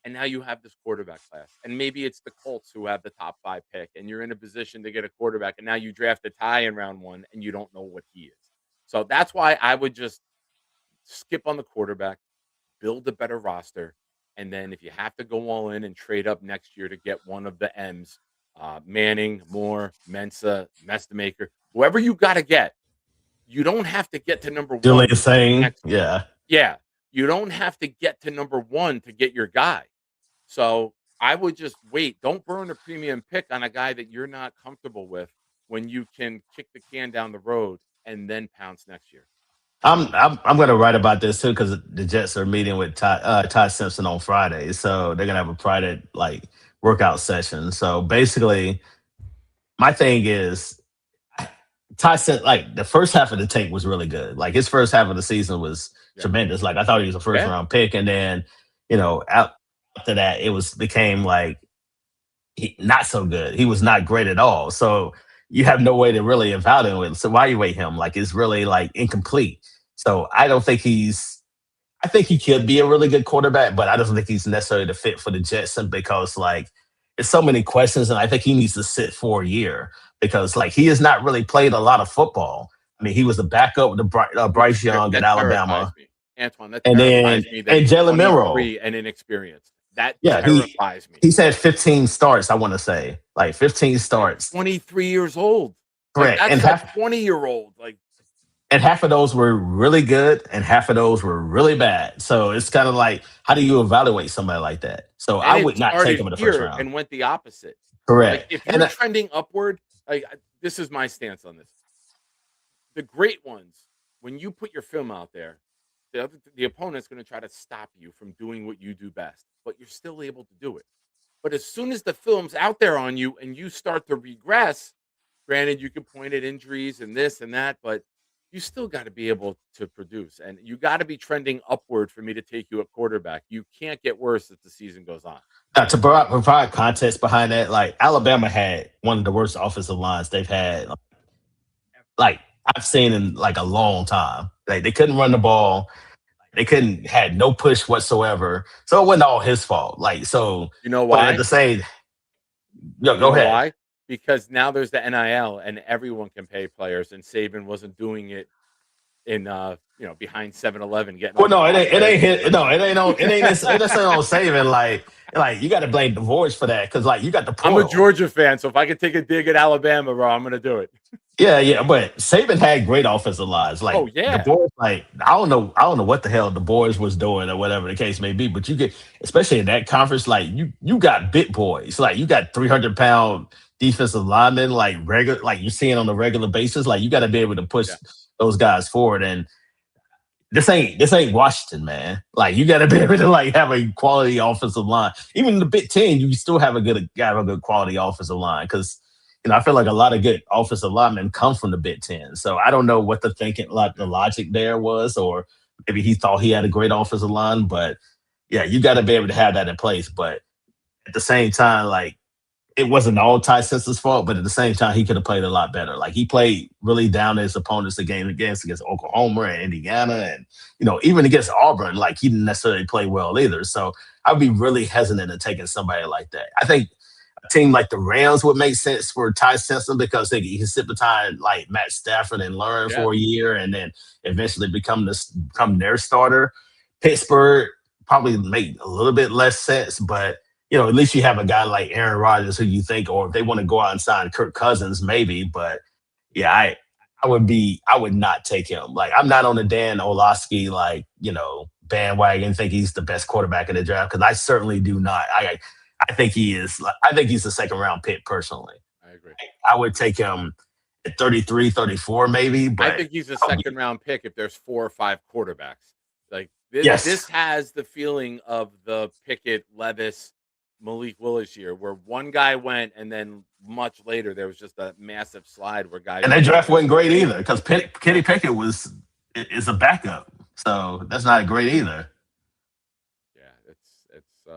And now you have this quarterback class. And maybe it's the Colts who have the top 5 pick, and you're in a position to get a quarterback. And now you draft a Ty in round 1, and you don't know what he is. So that's why I would just skip on the quarterback, build a better roster, and then if you have to go all in and trade up next year to get one of the M's, Manning, Moore, Mensa, Mestamaker, whoever you got to get, you don't have to get to number 1. Julian saying, yeah. You don't have to get to number 1 to get your guy. So I would just wait. Don't burn a premium pick on a guy that you're not comfortable with when you can kick the can down the road and then pounce next year. I'm going to write about this too because the Jets are meeting with Ty Simpson on Friday, so they're going to have a private workout session. So basically, my thing is Ty said the first half of the tape was really good. His first half of the season was tremendous. I thought he was a first round pick, and then after that it became not so good. He was not great at all. So you have no way to really evaluate him. So why evaluate him? It's really incomplete. So I think he could be a really good quarterback, but I don't think he's necessarily the fit for the Jets because there's so many questions, and I think he needs to sit for a year because he has not really played a lot of football. I mean, he was the backup to Bryce Young at Alabama. Antoine, that terrifies me. And Jalen Milroe. And inexperienced. That terrifies me. He's had 15 starts, I want to say. 15 starts. 23 years old. Correct. That's a 20-year-old. And half of those were really good, and half of those were really bad. So it's kind of how do you evaluate somebody like that? So I would not take him in the first round. And went the opposite. Correct. If you're trending upward, this is my stance on this. The great ones, when you put your film out there, the opponent's going to try to stop you from doing what you do best, but you're still able to do it. But as soon as the film's out there on you and you start to regress, granted, you can point at injuries and this and that, but you still got to be able to produce. And you got to be trending upward for me to take you at quarterback. You can't get worse as the season goes on. Now, to provide context behind that, Alabama had one of the worst offensive lines they've had, I've seen in a long time. They couldn't run the ball. They had no push whatsoever. So it wasn't all his fault. So you know why? Go ahead. Why? Because now there's the NIL and everyone can pay players, and Saban wasn't doing it in behind 7-Eleven getting. Well, no, it ain't on Saban. You got to blame the Voyage for that because you got the portal. I'm a Georgia fan, so if I could take a dig at Alabama, bro, I'm gonna do it. Yeah, but Saban had great offensive lines. The boys, I don't know what the hell the boys was doing or whatever the case may be. But you get, especially in that conference, you got big boys. You got 300-pound defensive linemen, you're seeing on a regular basis. You got to be able to push those guys forward. And this ain't Washington, man. You got to be able to have a quality offensive line. Even in the Big Ten, you still have a good quality offensive line because. I feel a lot of good offensive linemen come from the Big Ten. So I don't know what the logic there was, or maybe he thought he had a great offensive line. But yeah, you got to be able to have that in place. But at the same time, it wasn't all Ty Simpson's fault. But at the same time, he could have played a lot better. He played really down to his opponents against Oklahoma and Indiana, and even against Auburn, he didn't necessarily play well either. So I'd be really hesitant in taking somebody like that. I think a team like the Rams would make sense for Ty Simpson because he can sit behind like Matt Stafford and learn Yeah. for a year and then eventually become their starter. Pittsburgh probably make a little bit less sense, but at least you have a guy like Aaron Rodgers who you think, or if they want to go out and sign Kirk Cousins, maybe. But yeah, I would not take him. Like, I'm not on the Dan Orlovsky bandwagon. Think he's the best quarterback in the draft because I certainly do not. I think he is. I think he's a second round pick personally. I agree. I would take him at 33, 34 maybe. But I think he's a second round pick if there's 4 or 5 quarterbacks. Like this has the feeling of the Pickett, Levis, Malik Willis year, where one guy went and then much later there was just a massive slide where guys. And that draft wasn't great either because Kenny Pickett is a backup, so that's not great either. Yeah, it's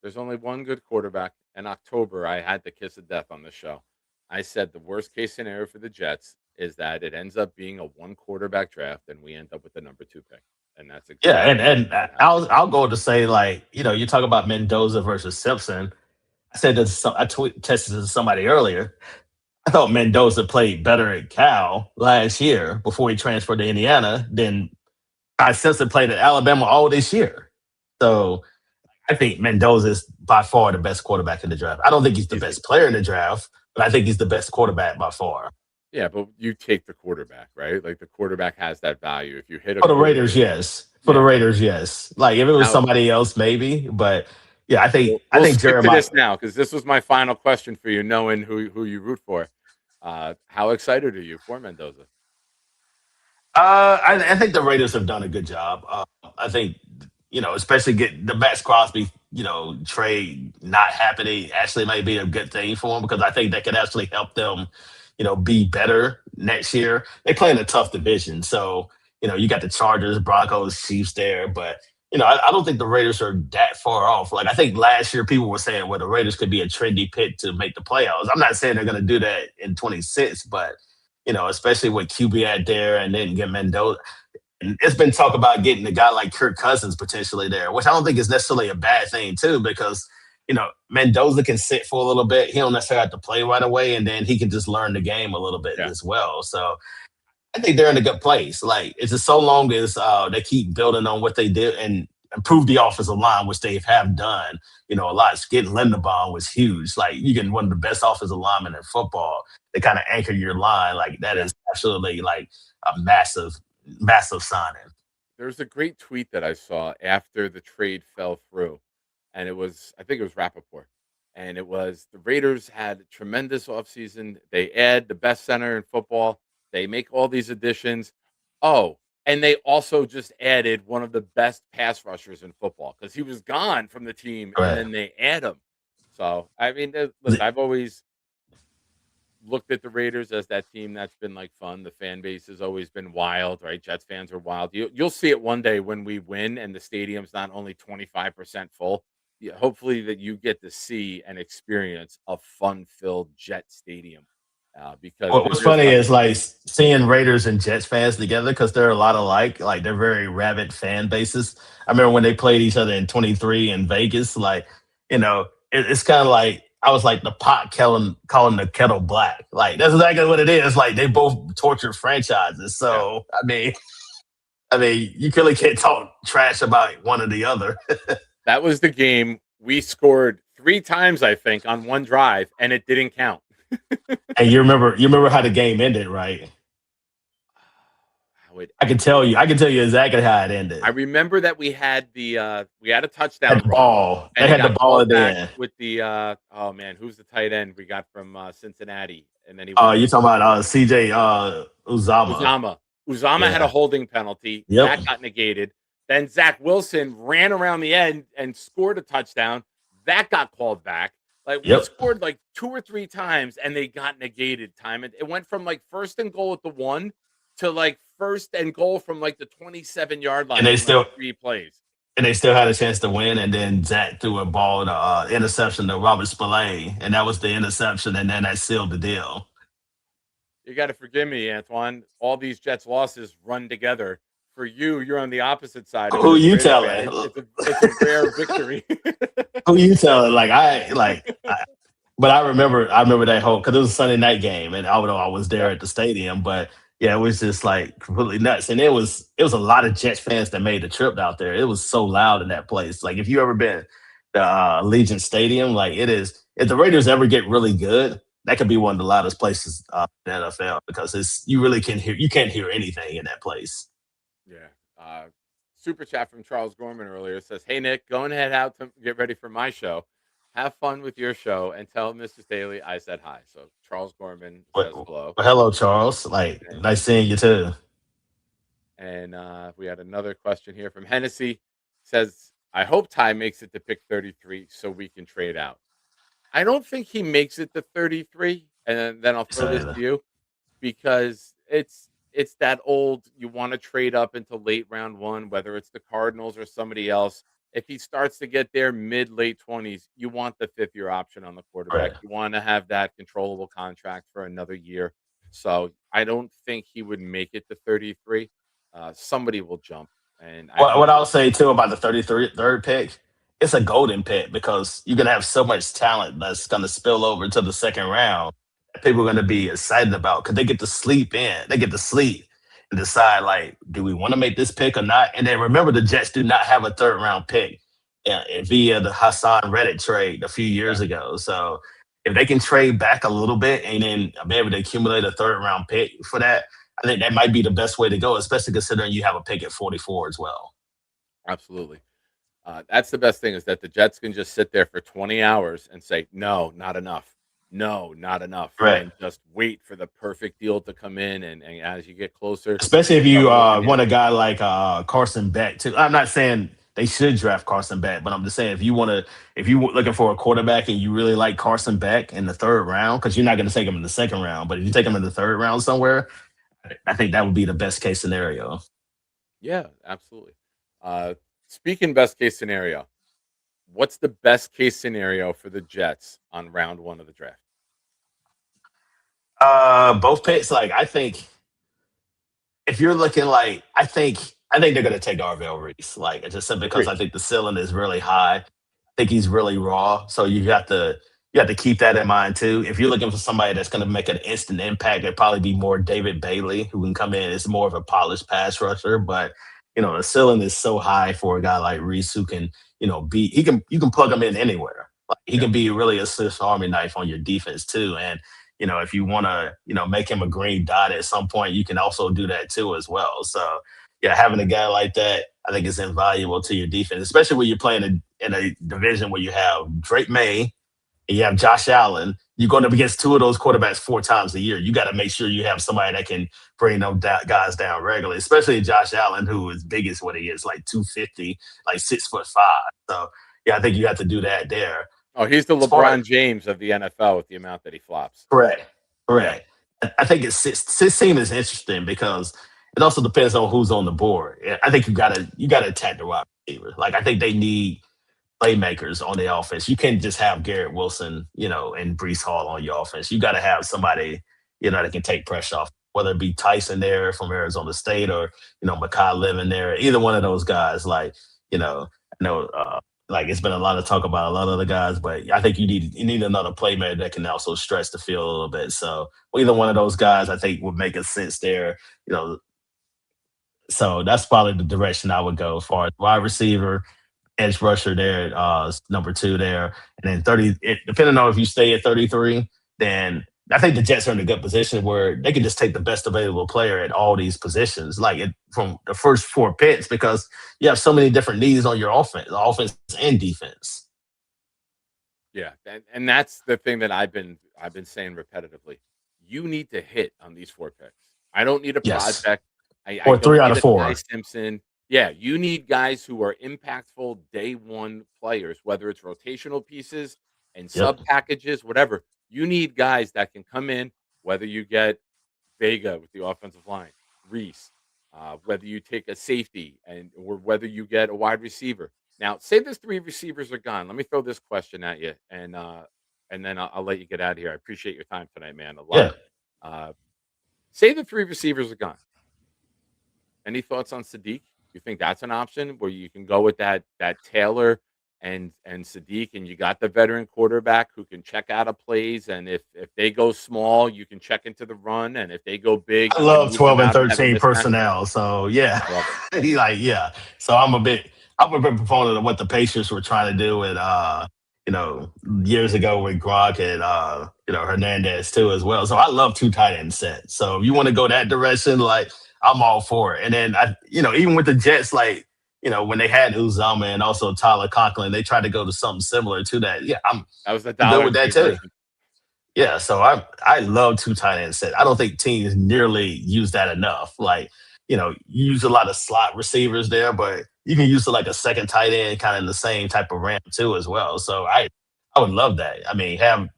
there's only one good quarterback. In October, I had the kiss of death on the show. I said the worst case scenario for the Jets is that it ends up being a 1 quarterback draft and we end up with the number 2 pick. And that's exactly and I'll go to say, like, you talk about Mendoza versus Simpson. I said this, tested to somebody earlier. I thought Mendoza played better at Cal last year before he transferred to Indiana than Simpson played at Alabama all this year. So I think Mendoza is by far the best quarterback in the draft. I don't think he's the best player in the draft, but I think he's the best quarterback by far. Yeah, but you take the quarterback, right? Like the quarterback has that value. If you hit for the Raiders, yes. For the Raiders, yes. Like if it was somebody else, maybe. But yeah, I think Jeremiah. This now because this was my final question for you, knowing who you root for. How excited are you for Mendoza? I think the Raiders have done a good job. I think especially get the Max Crosby trade not happening actually might be a good thing for them because I think that could actually help them be better next year. They play in a tough division. So, you got the Chargers, Broncos, Chiefs there. But, I don't think the Raiders are that far off. Like, I think last year people were saying, well, the Raiders could be a trendy pick to make the playoffs. I'm not saying they're going to do that in 26, but, especially with QB out there and then get Mendoza. And it's been talk about getting a guy like Kirk Cousins potentially there, which I don't think is necessarily a bad thing, too, because Mendoza can sit for a little bit. He don't necessarily have to play right away, and then he can just learn the game a little bit as well. So I think they're in a good place. Like, it's just so long as they keep building on what they did and improve the offensive line, which they have done, a lot. Getting Linderbaum was huge. Like, you get one of the best offensive linemen in football. They kind of anchor your line. Like, that is absolutely like a massive signing. There's a great tweet that I saw after the trade fell through. And I think it was Rappaport. And it was the Raiders had a tremendous offseason. They add the best center in football. They make all these additions. Oh, and they also just added one of the best pass rushers in football because he was gone from the team. Right. And then they add him. So, I mean, listen, I've always looked at the Raiders as that team that's been like fun. The fan base has always been wild, right? Jets fans are wild. You'll see it one day when we win and the stadium's not only 25% full. Yeah, hopefully that you get to see and experience a fun-filled Jet stadium. Because what's funny is like seeing Raiders and Jets fans together because they're a lot alike. Like they're very rabid fan bases. I remember when they played each other in 23 in Vegas. Like it's kind of like I was like the pot calling the kettle black. Like that's exactly what it is. Like they both tortured franchises. So yeah. I mean, you clearly can't talk trash about one or the other. That was the game. We scored 3 times, I think, on one drive, and it didn't count. And you remember how the game ended, right? I can tell you exactly how it ended. I remember that we had a touchdown. Had the ball. They had the ball at the end. With the who's the tight end we got from Cincinnati? And then you're talking about CJ Uzama. Uzama had a holding penalty. Yep. That got negated. Then Zach Wilson ran around the end and scored a touchdown. That got called back. Like we scored like 2 or 3 times and they got negated time. It went from like 1st and goal at the 1 to like 1st and goal from like the 27-yard line. And they still 3 plays. And they still had a chance to win. And then Zach threw a ball, interception to Robert Spillane, and that was the interception. And then that sealed the deal. You got to forgive me, Antoine. All these Jets losses run together for you, you're on the opposite side of Who it as a you Raider fan. telling? It's a rare victory. Who you telling? But I remember that whole because it was a Sunday night game, and although I was there Yep. at the stadium, but yeah, it was just like completely nuts. And it was a lot of Jets fans that made the trip out there. It was so loud in that place. Like if you ever been to Allegiant Stadium, like it is. If the Raiders ever get really good, that could be one of the loudest places in the NFL because you can't hear anything in that place. Yeah. Super chat from Charles Gorman earlier says, "Hey Nick, go ahead out to get ready for my show. Have fun with your show and tell Mr. Staley I said hi." So Charles Gorman But, says hello. hello, Charles. Like And, nice seeing you too. we had another question here from Hennessy. Says, "I hope Ty makes it to pick 33 so we can trade out." I don't think he makes it to 33. And then I'll throw this So, to you because it's that old you want to trade up into late round one, whether it's the Cardinals or somebody else. If he starts to get there mid late 20s, you want the fifth year option on the quarterback. right. You want to have that controllable contract for another year. So I don't think he would make it to 33. Somebody will jump, and I What think I'll say too about the 33rd pick, it's a golden pick because you're gonna have so much talent that's gonna spill over to the second round that people are gonna be excited about because they get to sleep in, they get to sleep and decide like, do we want to make this pick or not? And then remember, the Jets do not have a third round pick via the Hassan Reddick trade a few yeah, years ago. So if they can trade back a little bit and then be able to accumulate a third round pick for that, I think that might be the best way to go, especially considering you have a pick at 44 as well. absolutely. That's the best thing is that the Jets can just sit there for 20 hours and say, no, not enough. No, not enough. Right. And just wait for the perfect deal to come in. And as you get closer, Especially if start you working want in. a guy like Carson Beck too. I'm not saying they should draft Carson Beck, but I'm just saying if you looking for a quarterback and you really like Carson Beck in the third round, because you're not going to take him in the second round, but if you take him in the third round somewhere, I think that would be the best case scenario. Yeah, absolutely. Uh, Speaking best case scenario, what's the best case scenario for the Jets on round one of the draft? Both picks, like I think if you're looking like I think they're gonna take Darvell Reese. Like I just said because Agree. I think the ceiling is really high. I think he's really raw. So you have to keep that in mind too. If you're looking for somebody that's gonna make an instant impact, it'd probably be more David Bailey who can come in. It's more of a polished pass rusher, but the ceiling is so high for a guy like Reese who can, be you can plug him in anywhere. Like, he Yeah. can be really a Swiss Army knife on your defense too. And if you want to, make him a green dot at some point, you can also do that too as well. So, yeah, having a guy like that, I think is invaluable to your defense, especially when you're playing in a division where you have Drake May and you have Josh Allen. You're going up against two of those quarterbacks 4 times a year. You got to make sure you have somebody that can bring those guys down regularly, especially Josh Allen, who is big as what he is, like 250, like 6'5". So, yeah, I think you have to do that there. Oh, he's the As far LeBron James of the NFL with the amount that he flops. Correct. Yeah. Correct. I think it's 16 is interesting because it also depends on who's on the board. Yeah, I think you gotta attack the wide receiver. Like I think they need playmakers on the offense. You can't just have Garrett Wilson, and Breece Hall on your offense. You gotta have somebody, that can take pressure off, whether it be Tyson there from Arizona State or, Makai Living there. Either one of those guys, like, I know like it's been a lot of talk about a lot of the guys, but I think you need another playmaker that can also stretch the field a little bit. So either one of those guys, I think, would make a sense there. So that's probably the direction I would go as far as wide receiver, edge rusher there, number two there, and then 30. Depending on if you stay at 33, then I think the Jets are in a good position where they can just take the best available player at all these positions, like from the first 4 picks, because you have so many different needs on your offense and defense. Yeah. And that's the thing that I've been saying repetitively. You need to hit on these 4 picks. I don't need a Yes, project. I or three don't out need of a Ty four. Simpson. Yeah, you need guys who are impactful day one players, whether it's rotational pieces and Yep. sub packages, whatever. You need guys that can come in, whether you get Vega with the offensive line, Reese, whether you take a safety or whether you get a wide receiver. Now, say those 3 receivers are gone. Let me throw this question at you, and then I'll let you get out of here. I appreciate your time tonight, man. I love Yeah. it. Say the 3 receivers are gone, Any thoughts on Sadiq? You think that's an option where you can go with that Taylor and Sadiq, and you got the veteran quarterback who can check out of plays, and if they go small, you can check into the run, and if they go big, I you can love move them 12 and out and have a 13 mismatch. personnel. So yeah, I love it. he like yeah. So I'm a big proponent of what the Patriots were trying to do with you know years ago with Gronk and Hernandez too as well. So I love two tight end sets. So if you want to go that direction, like I'm all for it. And then even with the Jets, like when they had Uzama and also Tyler Conklin, they tried to go to something similar to that. Yeah, That was the I'm good Dollar with that Tree too. version. Yeah, so I love two tight end set. I don't think teams nearly use that enough. Like, you use a lot of slot receivers there, but you can use like a second tight end kind of in the same type of ramp too as well. So I would love that. I mean, have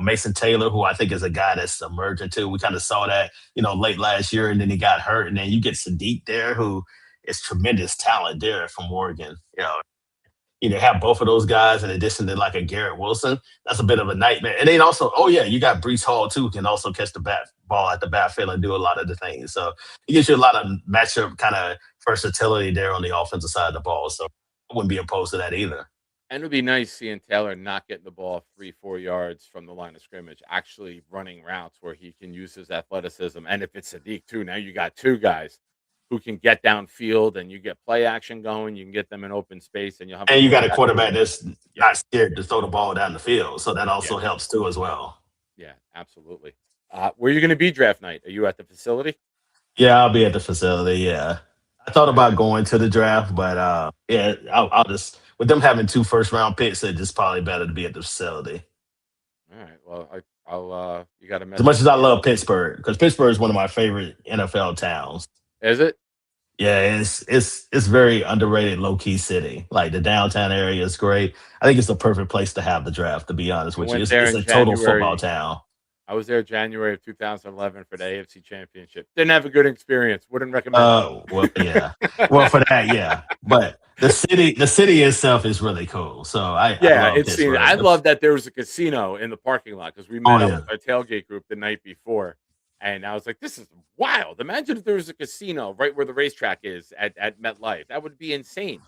Mason Taylor, who I think is a guy that's emerging too. We kind of saw that, late last year, and then he got hurt, and then you get Sadiq there, who is tremendous talent there from Oregon. Have both of those guys in addition to like a Garrett Wilson, that's a bit of a nightmare. And then also, oh yeah, you got Breece Hall too, who can also catch the ball at the backfield and do a lot of the things. So it gives you a lot of matchup kind of versatility there on the offensive side of the ball. So I wouldn't be opposed to that either. And it would be nice seeing Taylor not getting the ball 3-4 yards from the line of scrimmage, actually running routes where he can use his athleticism. And if it's Sadiq too, now you got two guys who can get downfield, and you get play action going. You can get them in open space, and you'll have And you got a quarterback who- quarterback that's not scared to throw the ball down the field. So that also Yeah, helps too as well. yeah, absolutely. Where are you going to be draft night? Are you at the facility? Yeah, I'll be at the facility. Yeah. I thought All right, about going to the draft, but yeah, I'll just with them having two first round picks, it's just probably better to be at the facility. all right. Well, I'll. You got a As much message as I for me? love Pittsburgh, because Pittsburgh is one of my favorite NFL towns. Is it? Yeah, it's very underrated, low key city. Like the downtown area is great. I think it's the perfect place to have the draft. To be honest I with you, went there it's in a total football January. town. I was there January of 2011 for the AFC Championship. Didn't have a good experience. Wouldn't recommend Well, yeah. Well, it. for that, yeah. But the city itself is really cool. So I Yeah, love it's seen. Pittsburgh. I love that there was a casino in the parking lot because we Oh met up yeah. with our tailgate group the night before, and I was like, "This is wild! Imagine if there was a casino right where the racetrack is at MetLife. That would be insane."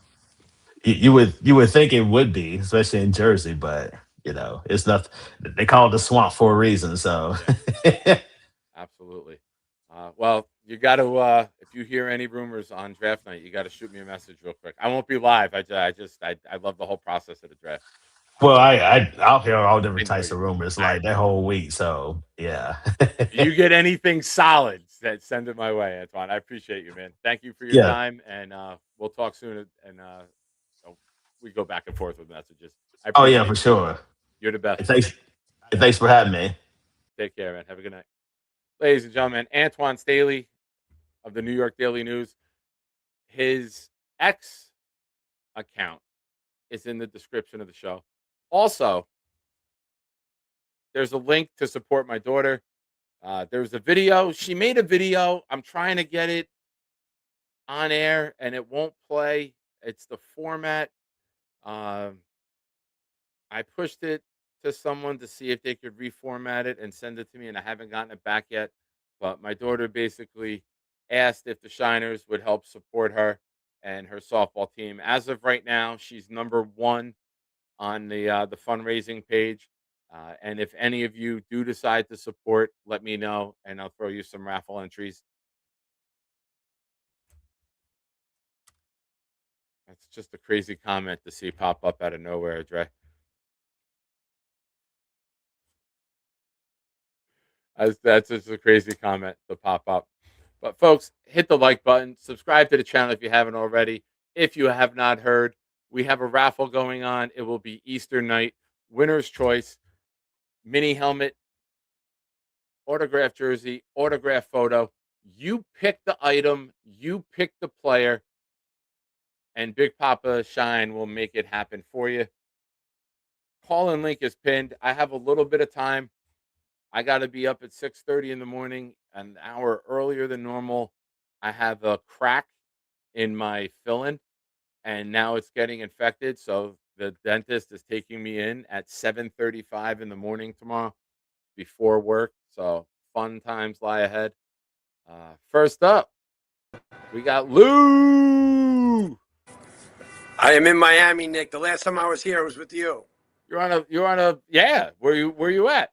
You would think it would be, especially in Jersey, but it's not. They call it the swamp for a reason. So Yeah, absolutely. Well, you got to if you hear any rumors on draft night, you got to shoot me a message real quick. I won't be live. I love the whole process of the draft. well, So I'll hear all I different know types you of will. rumors I like that know. whole week. So yeah. You get anything solid, send it my way, Antoine. I appreciate you, man. Thank you for your Yeah. time, and we'll talk soon. And oh, we go back and forth with messages. I Oh yeah, appreciate for you, man. sure. You're the best, brother. Thanks. Thanks for having me. Take care, man. Have a good night, ladies and gentlemen. Antoine Staley of the New York Daily News. His X account is in the description of the show. Also, there's a link to support my daughter. There's a video. She made a video. I'm trying to get it on air and it won't play. It's the format. Um, I pushed it to someone to see if they could reformat it and send it to me, and I haven't gotten it back yet. But my daughter basically asked if the Shiners would help support her and her softball team. As of right now, she's number one on the fundraising page. And if any of you do decide to support, let me know, and I'll throw you some raffle entries. That's just a crazy comment to see pop up out of nowhere, Dre. That's just a crazy comment to pop up. But folks, hit the like button, subscribe to the channel if you haven't already. If you have not heard, we have a raffle going on. It will be Easter night, winner's choice, mini helmet, autograph jersey, autograph photo. You pick the item, you pick the player, and Big Papa Shine will make it happen for you. Call in link is pinned. I have a little bit of time. I got to be up at 6:30 in the morning, an hour earlier than normal. I have a crack in my filling, and now it's getting infected. So the dentist is taking me in at 7:35 in the morning tomorrow before work. So fun times lie ahead. First up, We got Lou. I am in Miami, Nick. The last time I was here was with you. You're on a yeah. Where you at?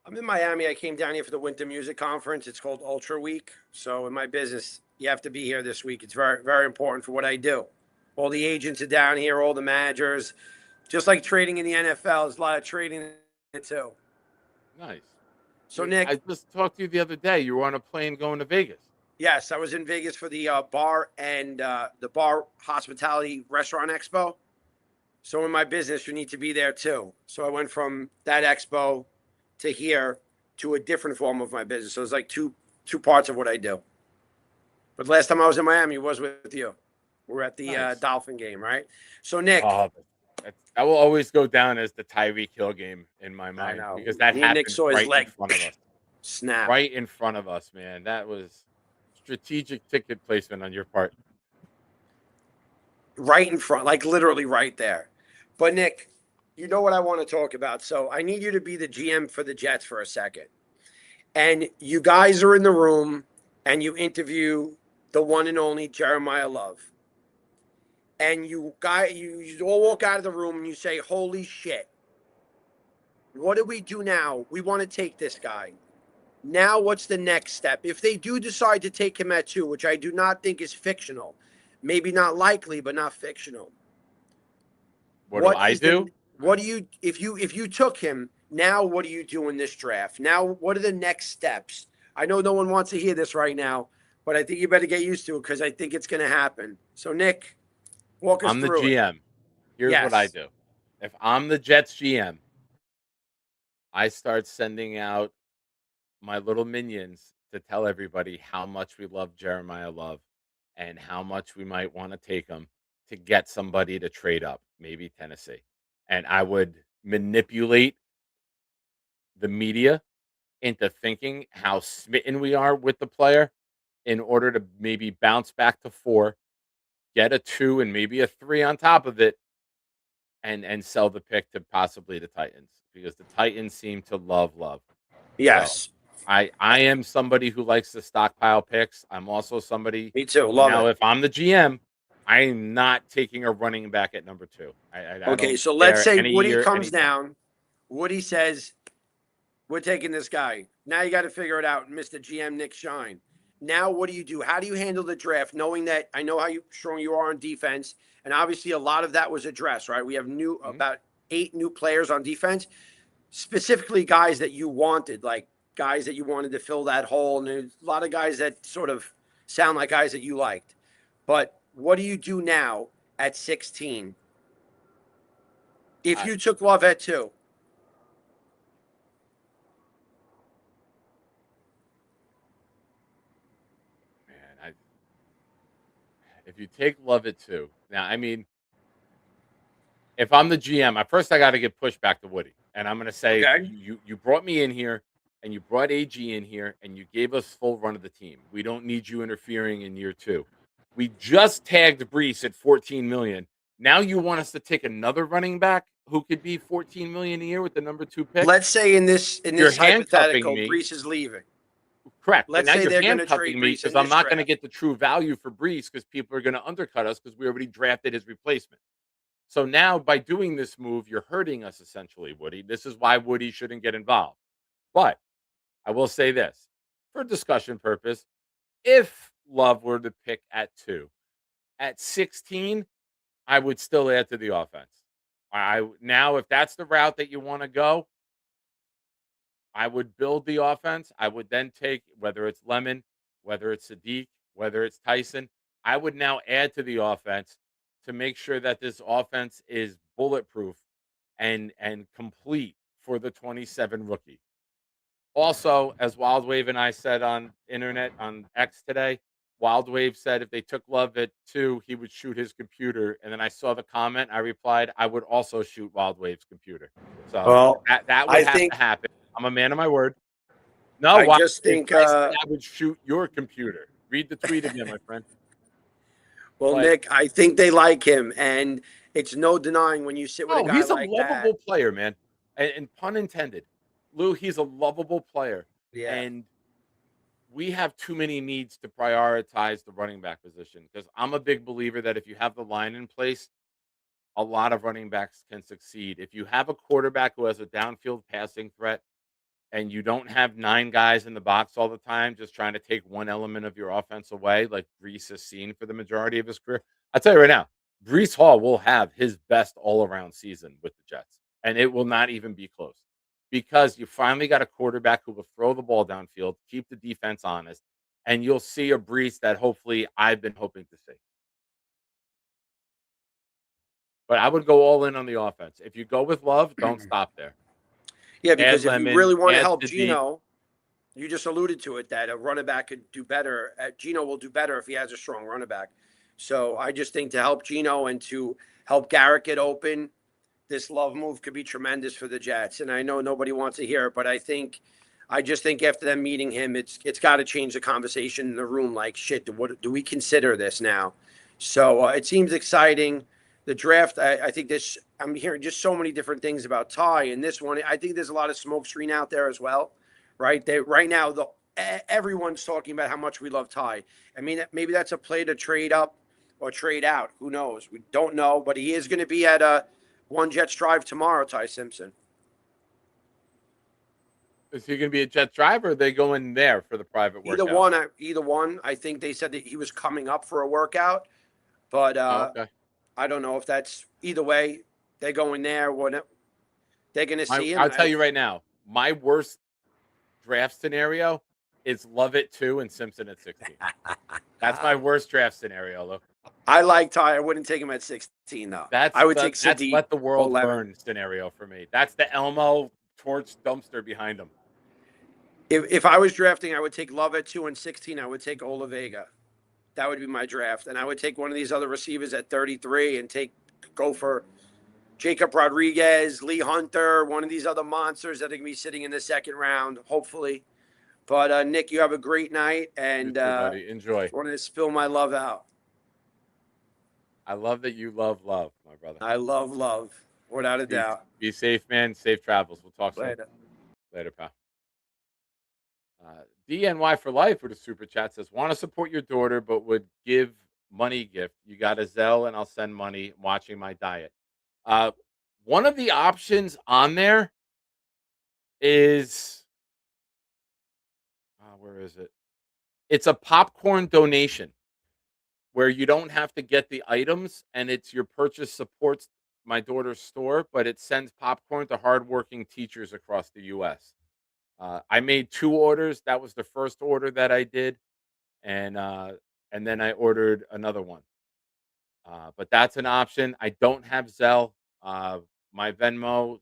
I'm in Miami. I came down here for the Winter Music Conference. It's called Ultra Week. So in my business, you have to be here this week. It's very, very important for what I do. All the agents are down here, all the managers. Just like trading in the NFL, there's a lot of trading in it too. Nice. So Nick, I just talked to you the other day. You were on a plane going to Vegas. yes, I was in Vegas for the bar and the bar hospitality restaurant expo. So in my business, you need to be there too. So I went from that expo to here to a different form of my business. So it's like two parts of what I do. But last time I was in Miami was with you. We're at the Nice. Dolphin game, right? So Nick, That will always go down as the Tyreek Hill game in my mind know. because that Me and Nick happened saw his right leg in front of us. snap. Right in front of us, man. That was strategic ticket placement on your part. Right in front, like literally right there. But Nick, you know what I want to talk about. So I need you to be the GM for the Jets for a second. And you guys are in the room and you interview the one and only Jeremiah Love. And you all walk out of the room and you say, holy shit. What do we do now? We want to take this guy. Now what's the next step? If they do decide to take him at 2, which I do not think is fictional, maybe not likely, but not fictional. What do I do? What do you if you took him, now what do you do in this draft? Now what are the next steps? I know no one wants to hear this right now, but I think you better get used to it because I think it's going to happen. So Nick, walk us I'm the through it. GM. Here's what I do. If I'm the Jets GM, I start sending out my little minions to tell everybody how much we love Jeremiah Love and how much we might want to take him to get somebody to trade up, maybe Tennessee. And I would manipulate the media into thinking how smitten we are with the player in order to maybe bounce back to 4, get a 2 and maybe a 3 on top of it, and sell the pick to possibly the Titans because the Titans seem to love Love. Yes. So I am somebody who likes to stockpile picks. I'm also somebody. Me too. Love now, it. if I'm the GM, I'm not taking a running back at number 2. Okay, so let's say Woody comes down. Woody says, we're taking this guy. Now you got to figure it out, Mr. GM Nick Shine. Now what do you do? How do you handle the draft, knowing that I know how strong you are on defense, and obviously a lot of that was addressed, right? We have about 8 new players on defense, specifically guys that you wanted, like guys that you wanted to fill that hole, and there's a lot of guys that sort of sound like guys that you liked. But what do you do now at 16? If you took Love at 2. Man, if you take Love at 2, now, I mean, if I'm the GM, I got to get pushed back to Woody. And I'm going to say, Okay. you brought me in here and you brought AG in here and you gave us full run of the team. We don't need you interfering in year 2. We just tagged Breece at $14 million. Now you want us to take another running back who could be $14 million a year with the number 2 pick? Let's say in this hypothetical, me. Breece is leaving. Correct. Let's now say you're they're going to handcuffing trade me Breece because in I'm this not going to draft. get the true value for Breece because people are going to undercut us because we already drafted his replacement. So now by doing this move, you're hurting us essentially, Woody. This is why Woody shouldn't get involved. But I will say this for discussion purpose, if Love were to pick at 2, at 16, I would still add to the offense. Now, if that's the route that you want to go, I would build the offense. I would then take, whether it's Lemon, whether it's Sadiq, whether it's Tyson, I would now add to the offense to make sure that this offense is bulletproof and complete for the 27 rookie. Also, as Wild Wave and I said on internet, on X today, Wild Wave said if they took Love at 2, he would shoot his computer. And then I saw the comment. I replied, I would also shoot Wild Wave's computer. So Well, that would have to happen. I'm a man of my word. No, I Wild just Wave, think I said I would shoot your computer. Read the tweet again, my friend. Well, Nick, I think they like him, and it's no denying when you sit with a guy he's a like lovable player, man. And pun intended. Lou, he's a lovable player. Yeah. And we have too many needs to prioritize the running back position, because I'm a big believer that if you have the line in place, a lot of running backs can succeed. If you have a quarterback who has a downfield passing threat and you don't have 9 guys in the box all the time just trying to take one element of your offense away, like Breece has seen for the majority of his career, I'll tell you right now, Breece Hall will have his best all-around season with the Jets, and it will not even be close, because you finally got a quarterback who will throw the ball downfield, keep the defense honest, and you'll see a Breece that hopefully I've been hoping to see. But I would go all in on the offense. If you go with Love, don't stop there. Yeah, Add because if you Lemon, really want to add help Sadiq. Gino, you just alluded to it that a running back could do better. Gino will do better if he has a strong running back. So I just think to help Gino and to help Garrett get open, this Love move could be tremendous for the Jets. And I know nobody wants to hear it, but I just think after them meeting him, it's got to change the conversation in the room. Like, shit, what do we consider this now? So it seems exciting. The draft, I think this. I'm hearing just so many different things about Ty, and this one, I think there's a lot of smoke screen out there as well, right? Right now, everyone's talking about how much we love Ty. I mean, maybe that's a play to trade up or trade out. Who knows? We don't know, but he is going to be at One Jets Drive tomorrow, Ty Simpson. Is he going to be a Jet driver, or are they going there for the private workout? Either one. I think they said that he was coming up for a workout, but Okay. I don't know if that's either way. They're going there. They're going to see him. I'll tell you right now, my worst draft scenario is Love at 2 and Simpson at 16. That's my worst draft scenario, look. I like Ty. I wouldn't take him at 16, though. I would take that's Sadiq let the world 11. burn scenario for me. That's the Elmo torch dumpster behind him. If I was drafting, I would take Love at 2 and 16. I would take Ola Vega. That would be my draft. And I would take one of these other receivers at 33 and go for Jacob Rodriguez, Lee Hunter, one of these other monsters that are going to be sitting in the second round, hopefully. But, Nick, you have a great night. And You too, buddy. Enjoy. I wanted to spill my love out. I love that you love, my brother. I love love, without a doubt. Be safe, man. Safe travels. We'll talk soon. Later, pal. DNY for life with a super chat says, want to support your daughter, but would give money gift. You got a Zelle and I'll send money. Watching my diet. One of the options on there is, where is it? It's a popcorn donation where you don't have to get the items, and it's your purchase supports my daughter's store, but it sends popcorn to hardworking teachers across the U.S. I made 2 orders. That was the first order that I did, and then I ordered another one. But that's an option. I don't have Zelle. My Venmo,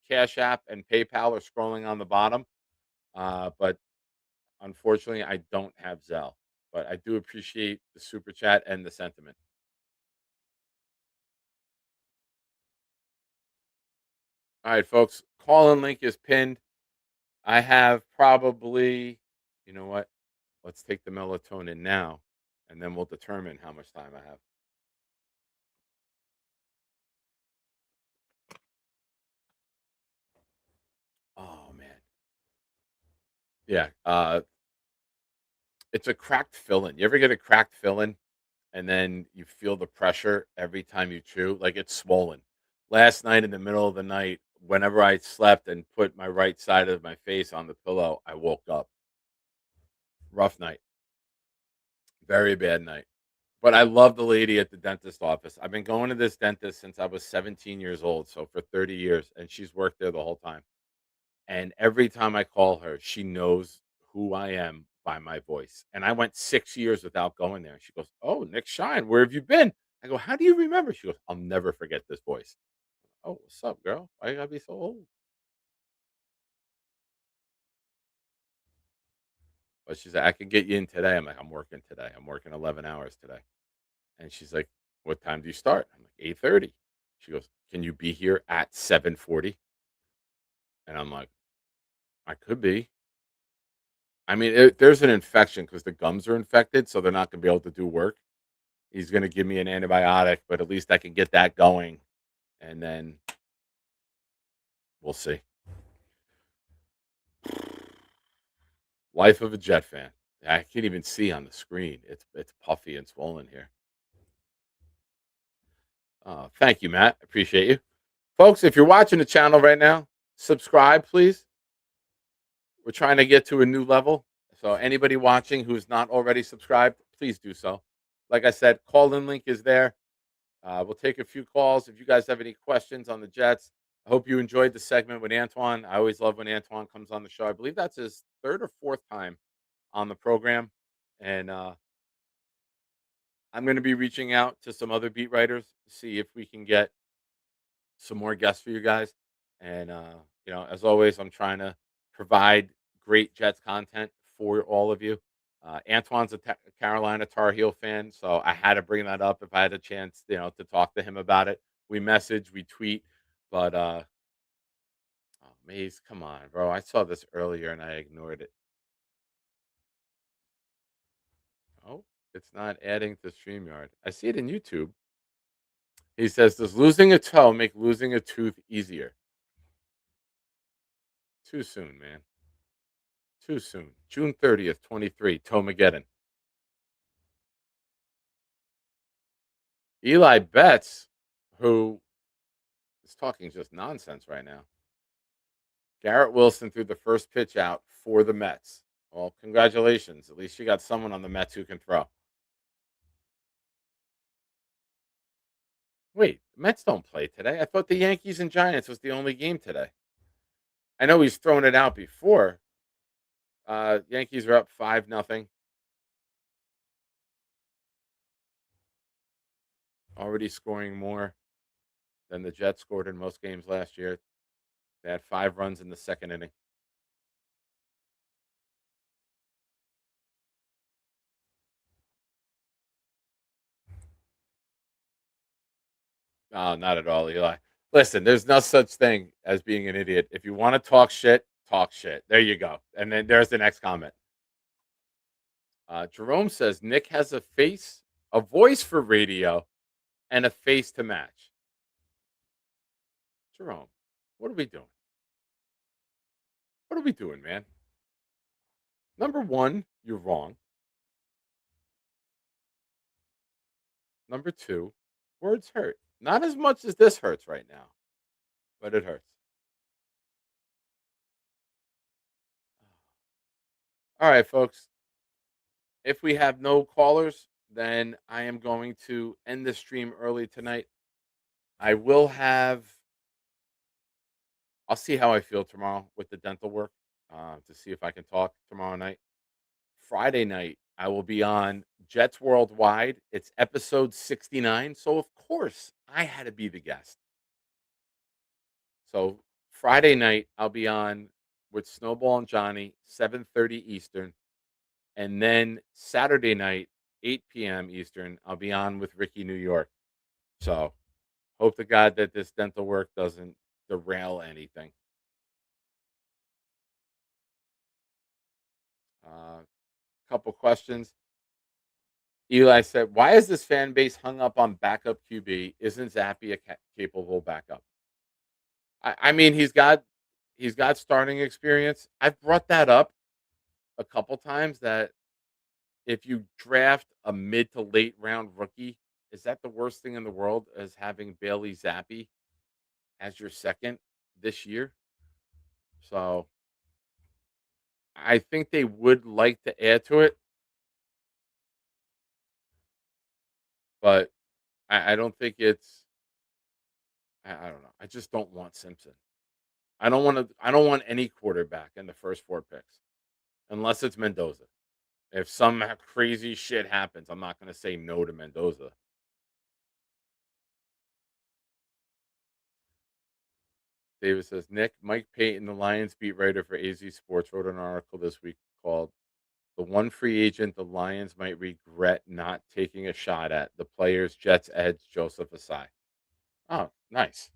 Cash App, and PayPal are scrolling on the bottom. But unfortunately, I don't have Zelle. But I do appreciate the super chat and the sentiment. All right, folks. Call-in link is pinned. I have probably, you know what? Let's take the melatonin now, and then we'll determine how much time I have. Oh, man. Yeah. It's a cracked filling. You ever get a cracked filling and then you feel the pressure every time you chew? Like it's swollen. Last night in the middle of the night, whenever I slept and put my right side of my face on the pillow, I woke up. Rough night. Very bad night. But I love the lady at the dentist office. I've been going to this dentist since I was 17 years old, so for 30 years, and she's worked there the whole time. And every time I call her, she knows who I am by my voice. And I went 6 years without going there. And she goes, "Oh, Nick Shine, where have you been?" I go, "How do you remember?" She goes, "I'll never forget this voice." Oh, what's up, girl? Why you gotta be so old? But she's like, "I can get you in today." I'm like, "I'm working today. I'm working 11 hours today." And she's like, "What time do you start?" I'm like, 8:30. She goes, "Can you be here at 7:40?" And I'm like, "I could be." I mean, there's an infection because the gums are infected, so they're not going to be able to do work. He's going to give me an antibiotic, but at least I can get that going, and then we'll see. Life of a Jet fan. I can't even see on the screen. It's puffy and swollen here. Thank you, Matt. Appreciate you. Folks, if you're watching the channel right now, subscribe, please. We're trying to get to a new level. So anybody watching who's not already subscribed, please do so. Like I said, call-in link is there. We'll take a few calls if you guys have any questions on the Jets. I hope you enjoyed the segment with Antoine. I always love when Antoine comes on the show. I believe that's his third or fourth time on the program. And I'm going to be reaching out to some other beat writers to see if we can get some more guests for you guys. And, as always, I'm trying to provide great Jets content for all of you. Antoine's a Carolina Tar Heel fan, so I had to bring that up if I had a chance, to talk to him about it. We message, we tweet, but oh, Maze, come on, bro. I saw this earlier and I ignored it. Oh, it's not adding to StreamYard. I see it in YouTube. He says, does losing a toe make losing a tooth easier? Too soon, man. Too soon. June 30th, 23, Tomageddon. Eli Betts, who is talking just nonsense right now. Garrett Wilson threw the first pitch out for the Mets. Well, congratulations. At least you got someone on the Mets who can throw. Wait, the Mets don't play today. I thought the Yankees and Giants was the only game today. I know he's thrown it out before. Yankees are up 5-0. Already scoring more than the Jets scored in most games last year. They had 5 runs in the second inning. No, not at all, Eli. Listen, there's no such thing as being an idiot. If you want to talk shit, talk shit. There you go. And then there's the next comment. Jerome says Nick has a voice for radio, and a face to match. Jerome, what are we doing? What are we doing, man? Number one, you're wrong. Number two, words hurt. Not as much as this hurts right now, but it hurts. All right, folks. If we have no callers, then I am going to end the stream early tonight. I'll see how I feel tomorrow with the dental work to see if I can talk tomorrow night. Friday night, I will be on Jets Worldwide. It's episode 69. So, of course, I had to be the guest. So, Friday night, I'll be on with Snowball and Johnny, 7:30 Eastern. And then Saturday night, 8 p.m. Eastern, I'll be on with Ricky New York. So, hope to God that this dental work doesn't derail anything. Couple questions. Eli said, "Why is this fan base hung up on backup QB? Isn't Zappy a capable backup?" I mean, he's got starting experience. I've brought that up a couple times that if you draft a mid to late round rookie, is that the worst thing in the world as having Bailey Zappy as your second this year? So I think they would like to add to it, but I don't think it's. I don't know. I just don't want Simpson. I don't want to. I don't want any quarterback in the first 4 picks, unless it's Mendoza. If some crazy shit happens, I'm not going to say no to Mendoza. David says, Nick, Mike Payton, the Lions beat writer for AZ Sports, wrote an article this week called "The One Free Agent the Lions Might Regret Not Taking a Shot at, the Players, Jets Edge, Joseph Asai." Oh, nice.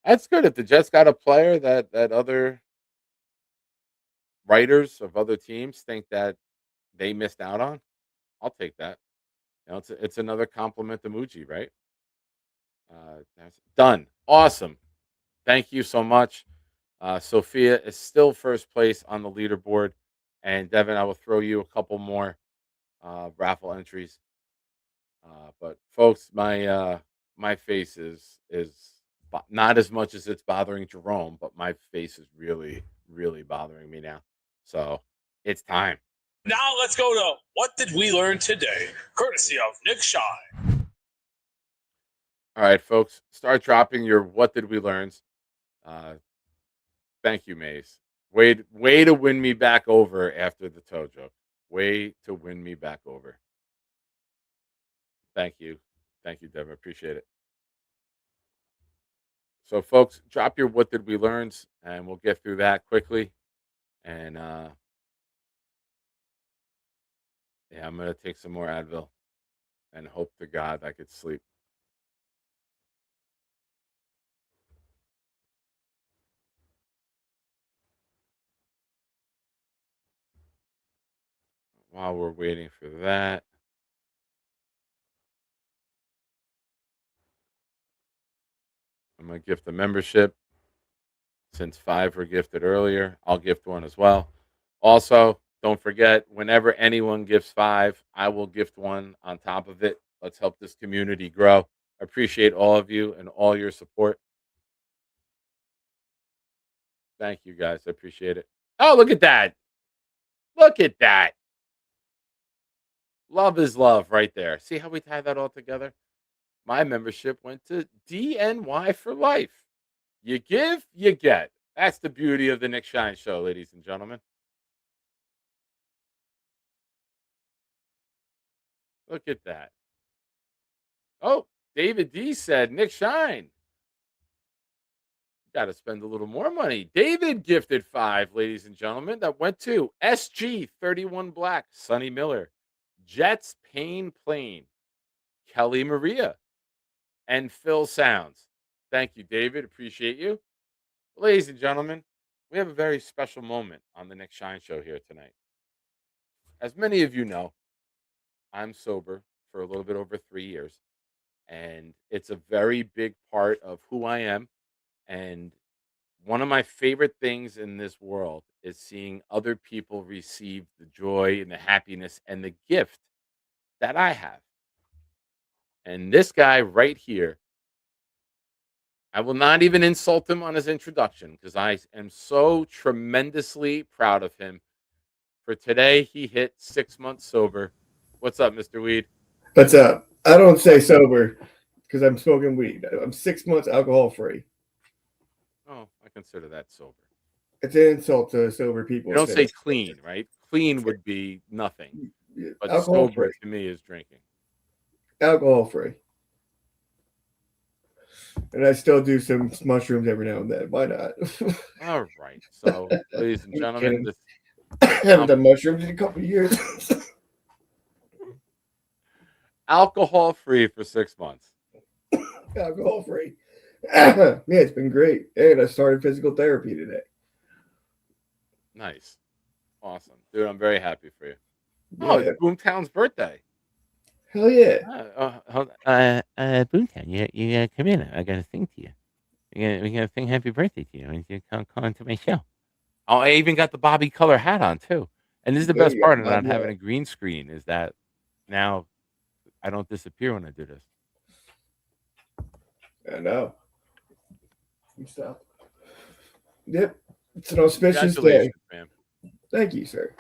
That's good. If the Jets got a player that other writers of other teams think that they missed out on, I'll take that. It's another compliment to Muji, right? That's done. Awesome. Thank you so much. Sophia is still first place on the leaderboard, And Devin, I will throw you a couple more raffle entries. But folks, my face is not as much as it's bothering Jerome, but my face is really really bothering me now. So it's time. Now let's go to What Did We Learn Today? Courtesy of Nick Shine. All right, folks, start dropping your what did we learns. Thank you, Mace. Way to win me back over after the toe joke. Way to win me back over. Thank you. Thank you, Devin. Appreciate it. So, folks, drop your what did we learns, and we'll get through that quickly. And yeah, I'm gonna take some more Advil and hope to God I could sleep. While we're waiting for that, I'm gonna gift a membership. Since 5 were gifted earlier, I'll gift one as well. Also, don't forget, whenever anyone gifts 5, I will gift one on top of it. Let's help this community grow. Appreciate all of you and all your support. Thank you, guys. I appreciate it. Oh, look at that. Look at that. Love is love right there. See how we tie that all together? My membership went to DNY for life. You give, you get. That's the beauty of the Nick Shine Show, ladies and gentlemen. Look at that. Oh, David D said, Nick Shine. Got to spend a little more money. David gifted 5, ladies and gentlemen. That went to SG31 Black, Sonny Miller, Jets Pain Plane, Kelly Maria, and Phil Sounds. Thank you, David. Appreciate you. Ladies and gentlemen, we have a very special moment on the Nick Shine Show here tonight. As many of you know, I'm sober for a little bit over 3 years, and it's a very big part of who I am. And one of my favorite things in this world is seeing other people receive the joy and the happiness and the gift that I have. And this guy right here, I will not even insult him on his introduction because I am so tremendously proud of him. For today, he hit 6 months sober. What's up, Mr. Weed? What's up? I don't say sober because I'm smoking weed. I'm 6 months alcohol free. Oh, I consider that sober. It's an insult to sober people. You don't say clean, right? Clean would be nothing. But alcohol sober free. to me is drinking. Alcohol free. And I still do some mushrooms every now and then. Why not? All right. So, ladies and gentlemen, this I haven't done mushrooms in a couple of years. alcohol free for 6 months. Alcohol free. Yeah, it's been great. And I started physical therapy today. Nice. Awesome. Dude, I'm very happy for you. Oh, Yeah. it's Boomtown's birthday. Hell yeah. Boomtown, you come in. I got to sing to you. We got to sing happy birthday to you. And you call into my show. Oh, I even got the Bobby color hat on too. And this is the There best you go. part of not Bobby having hat. a green screen is that now I don't disappear when I do this. I know. Stop. Yep. It's an auspicious day. Congratulations, man. Thank you, sir.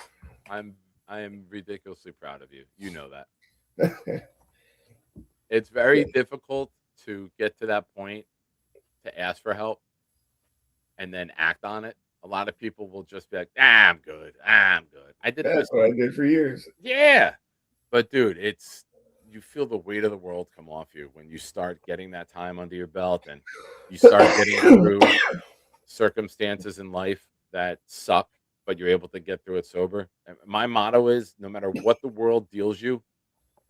I am ridiculously proud of you. You know that. It's very difficult to get to that point to ask for help and then act on it. A lot of people will just be like, I'm good. I'm good. I did That's what I did for years. Yeah. But dude, you feel the weight of the world come off you when you start getting that time under your belt and you start getting through circumstances in life that suck, but you're able to get through it sober. And my motto is no matter what the world deals you,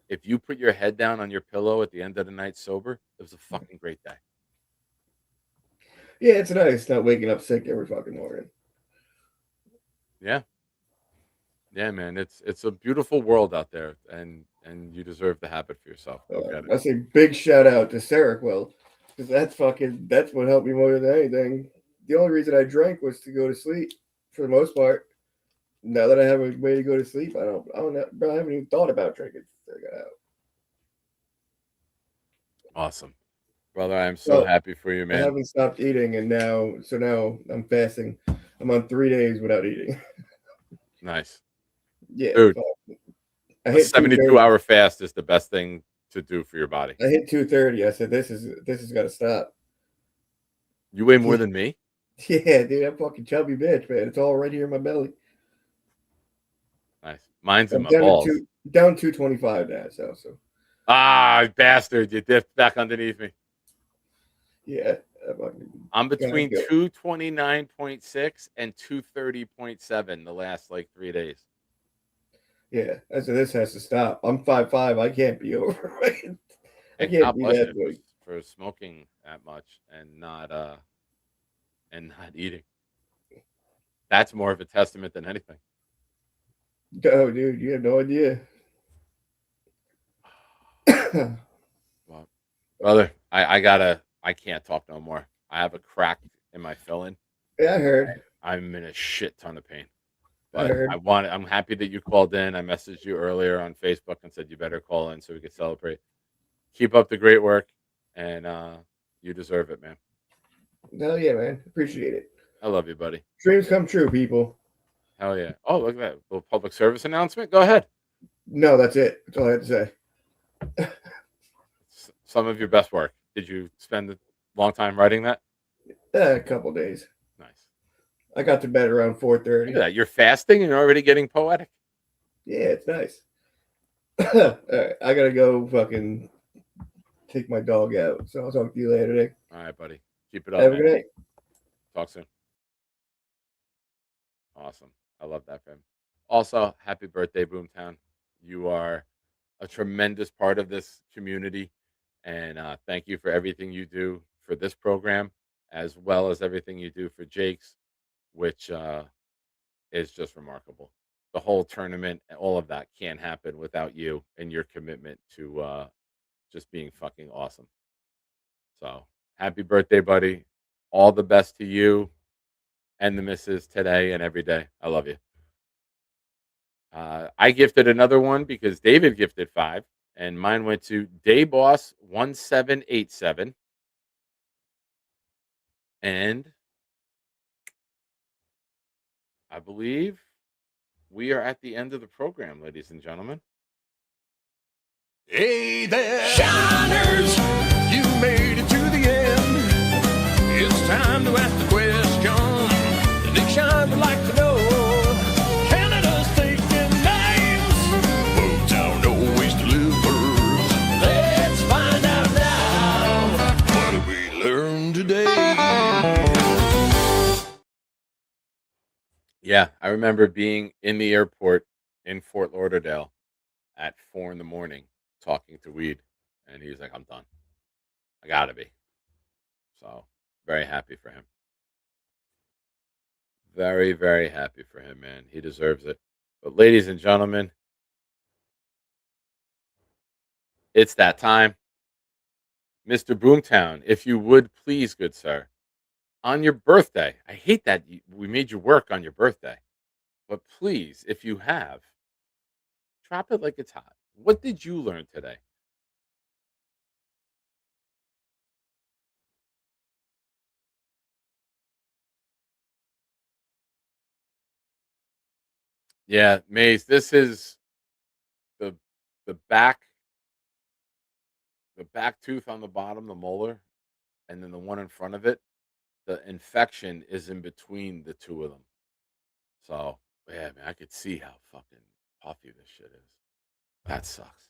if you put your head down on your pillow at the end of the night sober, it was a fucking great day. Yeah, it's nice not waking up sick every fucking morning. Yeah. Yeah, man. It's a beautiful world out there and you deserve to have it for yourself. Go get it. I say big shout out to Seroquel because that's what helped me more than anything. The only reason I drank was to go to sleep for the most part. Now that I have a way to go to sleep, I don't know, bro, I haven't even thought about drinking since I got out. Awesome. Brother, I'm so Well, happy for you, I man. haven't stopped eating, and now I'm fasting. I'm on 3 days without eating. Nice. Yeah, Dude, I a hit 2:30. 72-hour fast is the best thing to do for your body. I hit 2:30. I said, this is got to stop. You weigh more than me? Yeah, dude, I'm fucking chubby bitch, man. It's all right here in my belly. Nice. Mine's in I'm my down balls. to down 225 now, so Ah, bastard. You dipped back underneath me. yeah. I'm between go. 229.6 and 230.7 the last like 3 days. Yeah, I said this has to stop. I'm 5'5". I can't be overweight. I And can't God be bless that you big. for smoking that much and not eating. That's more of a testament than anything. Oh, dude, you have no idea. Well, brother, I can't talk no more. I have a crack in my filling. Yeah, I heard. I'm in a shit ton of pain. I But heard. I'm happy that you called in. I messaged you earlier on Facebook and said you better call in so we could celebrate. Keep up the great work, and you deserve it, man. Hell yeah, man. Appreciate it. I love you, buddy. Dreams come true, people. Hell yeah. Oh, look at that little public service announcement. Go ahead. No, that's it. That's all I had to say. Some of your best work. Did you spend a long time writing that? A couple days. Nice. I got to bed around 4:30. Look at that. You're fasting and you're already getting poetic. Yeah, it's nice. All right, I gotta go fucking take my dog out. So I'll talk to you later, Nick. All right, buddy. Keep it up. Have a man. good night. Talk soon. Awesome. I love that, fam. Also, happy birthday, Boomtown. You are a tremendous part of this community. And thank you for everything you do for this program, as well as everything you do for Jake's, which is just remarkable. The whole tournament, all of that can't happen without you and your commitment to just being fucking awesome. So happy birthday, buddy. All the best to you and the missus today and every day. I love you. I gifted another one because David gifted 5, and mine went to Dayboss1787. And I believe we are at the end of the program, ladies and gentlemen. Hey there, Shiners, you made it to the end. It's time to ask the question. The Nick Shine would like to know, Canada's taking names. Boomtown always delivers. Let's find out now. What did we learn today? Yeah, I remember being in the airport in Fort Lauderdale at 4 a.m. talking to Weed, and he's like, I'm done. I gotta be. So very happy for him. Very, very happy for him, man. He deserves it. But ladies and gentlemen, it's that time. Mr. Boomtown, if you would please, good sir, on your birthday. I hate that we made you work on your birthday. But please, if you have, drop it like it's hot. What did you learn today? Yeah, Maze, this is the the back the back tooth on the bottom, the molar, and then the one in front of it. The infection is in between the two of them. So, yeah, man, I could see how fucking puffy this shit is. That sucks.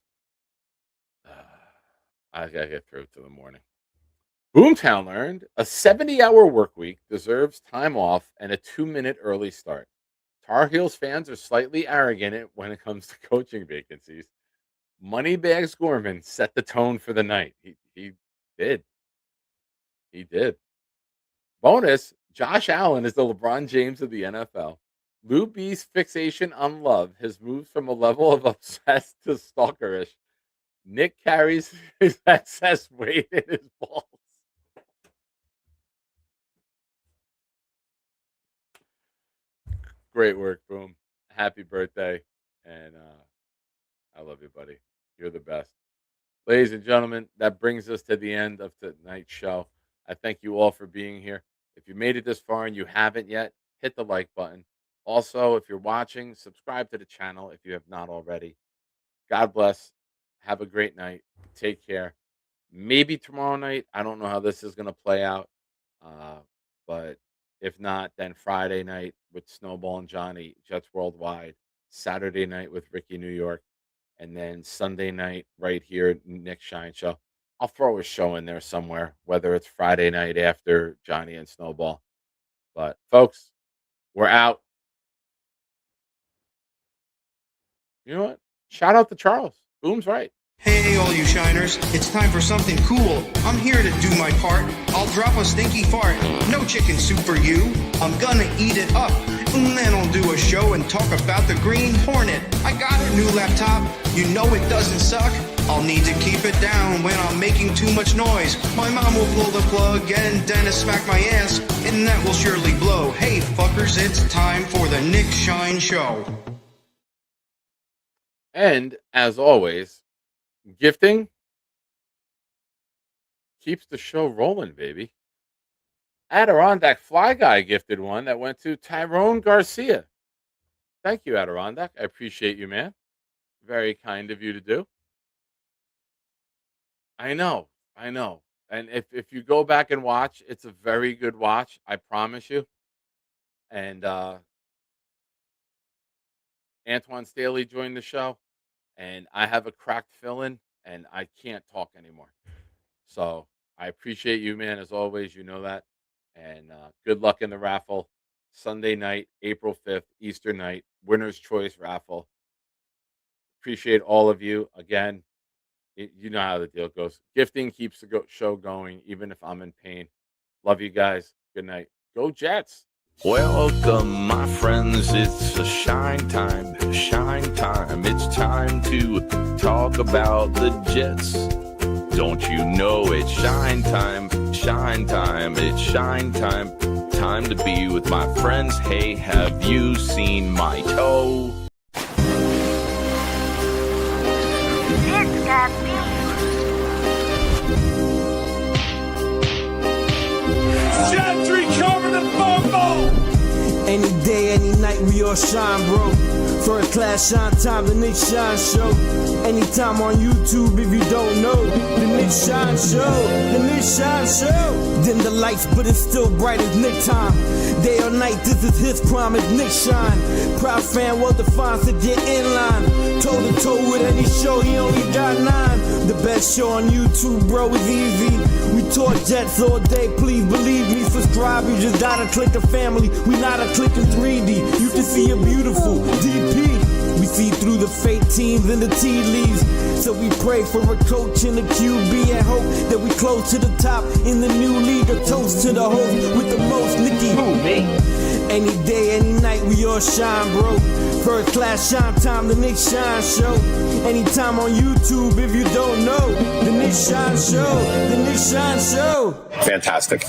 I gotta get through to the morning. Boomtown learned a 70-hour work week deserves time off and a 2-minute early start. Tar Heels fans are slightly arrogant when it comes to coaching vacancies. Moneybags Gorman set the tone for the night. He did. He did. Bonus, Josh Allen is the LeBron James of the NFL. Lou B's fixation on love has moved from a level of obsessed to stalkerish. Nick carries his excess weight in his balls. Great work, Boom. happy birthday. And I love you, buddy. You're the best. Ladies and gentlemen, that brings us to the end of tonight's show. I thank you all for being here. If you made it this far and you haven't yet, hit the like button. Also, if you're watching, subscribe to the channel if you have not already. God bless. Have a great night. Take care. Maybe tomorrow night. I don't know how this is going to play out. But if not, then Friday night with Snowball and Johnny, Jets Worldwide. Saturday night with Ricky New York. And then Sunday night right here at Nick Shine Show. I'll throw a show in there somewhere, whether it's Friday night after Johnny and Snowball. But, folks, we're out. You know what? Shout out to Charles. Boom's right. Hey, all you shiners, it's time for something cool. I'm here to do my part. I'll drop a stinky fart. No chicken soup for you. I'm gonna eat it up. And then I'll do a show and talk about the Green Hornet. I got a new laptop. You know it doesn't suck. I'll need to keep it down when I'm making too much noise. My mom will pull the plug and Dennis smack my ass, and that will surely blow. Hey, fuckers, it's time for the Nick Shine Show. And, as always, gifting keeps the show rolling, baby. Adirondack Fly Guy gifted one that went to Tyrone Garcia. Thank you, Adirondack. I appreciate you, man. Very kind of you to do. I know. And if you go back and watch, it's a very good watch. I promise you. And Antoine Staley joined the show. And I have a cracked fill-in, and I can't talk anymore. So I appreciate you, man, as always. You know that. And good luck in the raffle. Sunday night, April 5th, Easter night, winner's choice raffle. Appreciate all of you. Again, you know how the deal goes. Gifting keeps the show going, even if I'm in pain. Love you guys. Good night. Go Jets. Welcome, my friends. It's a shine time. It's time to talk about the Jets. Don't you know it's shine time? It's shine time. Time to be with my friends. Hey, have you seen my toe? It's got beef. Gentry covered the bumble! Any day, any night, we all shine, bro. First class shine time, the Nick Shine Show. Anytime on YouTube, if you don't know, the Nick Shine Show, the Nick Shine Show. Dim the lights, but it's still bright as Nick time. Day or night, this is his prime as Nick Shine. Proud fan, well defined, so get in line. Toe to toe with any show, he only got 9. The best show on YouTube, bro, is easy. We talk Jets all day, please believe me. Subscribe, you just gotta click a family. We not a click in 3D. You can see a beautiful DP. We see through the fake teams and the tea leaves. So we pray for a coach and a QB and hope that we close to the top in the new league. A toast to the host with the most, Nicky. Who, me? Any day, any night, we all shine, bro. First class shine time, the Nick Shine Show. Anytime on YouTube, if you don't know, the Nick Shine Show, the Nick Shine Show. Fantastic.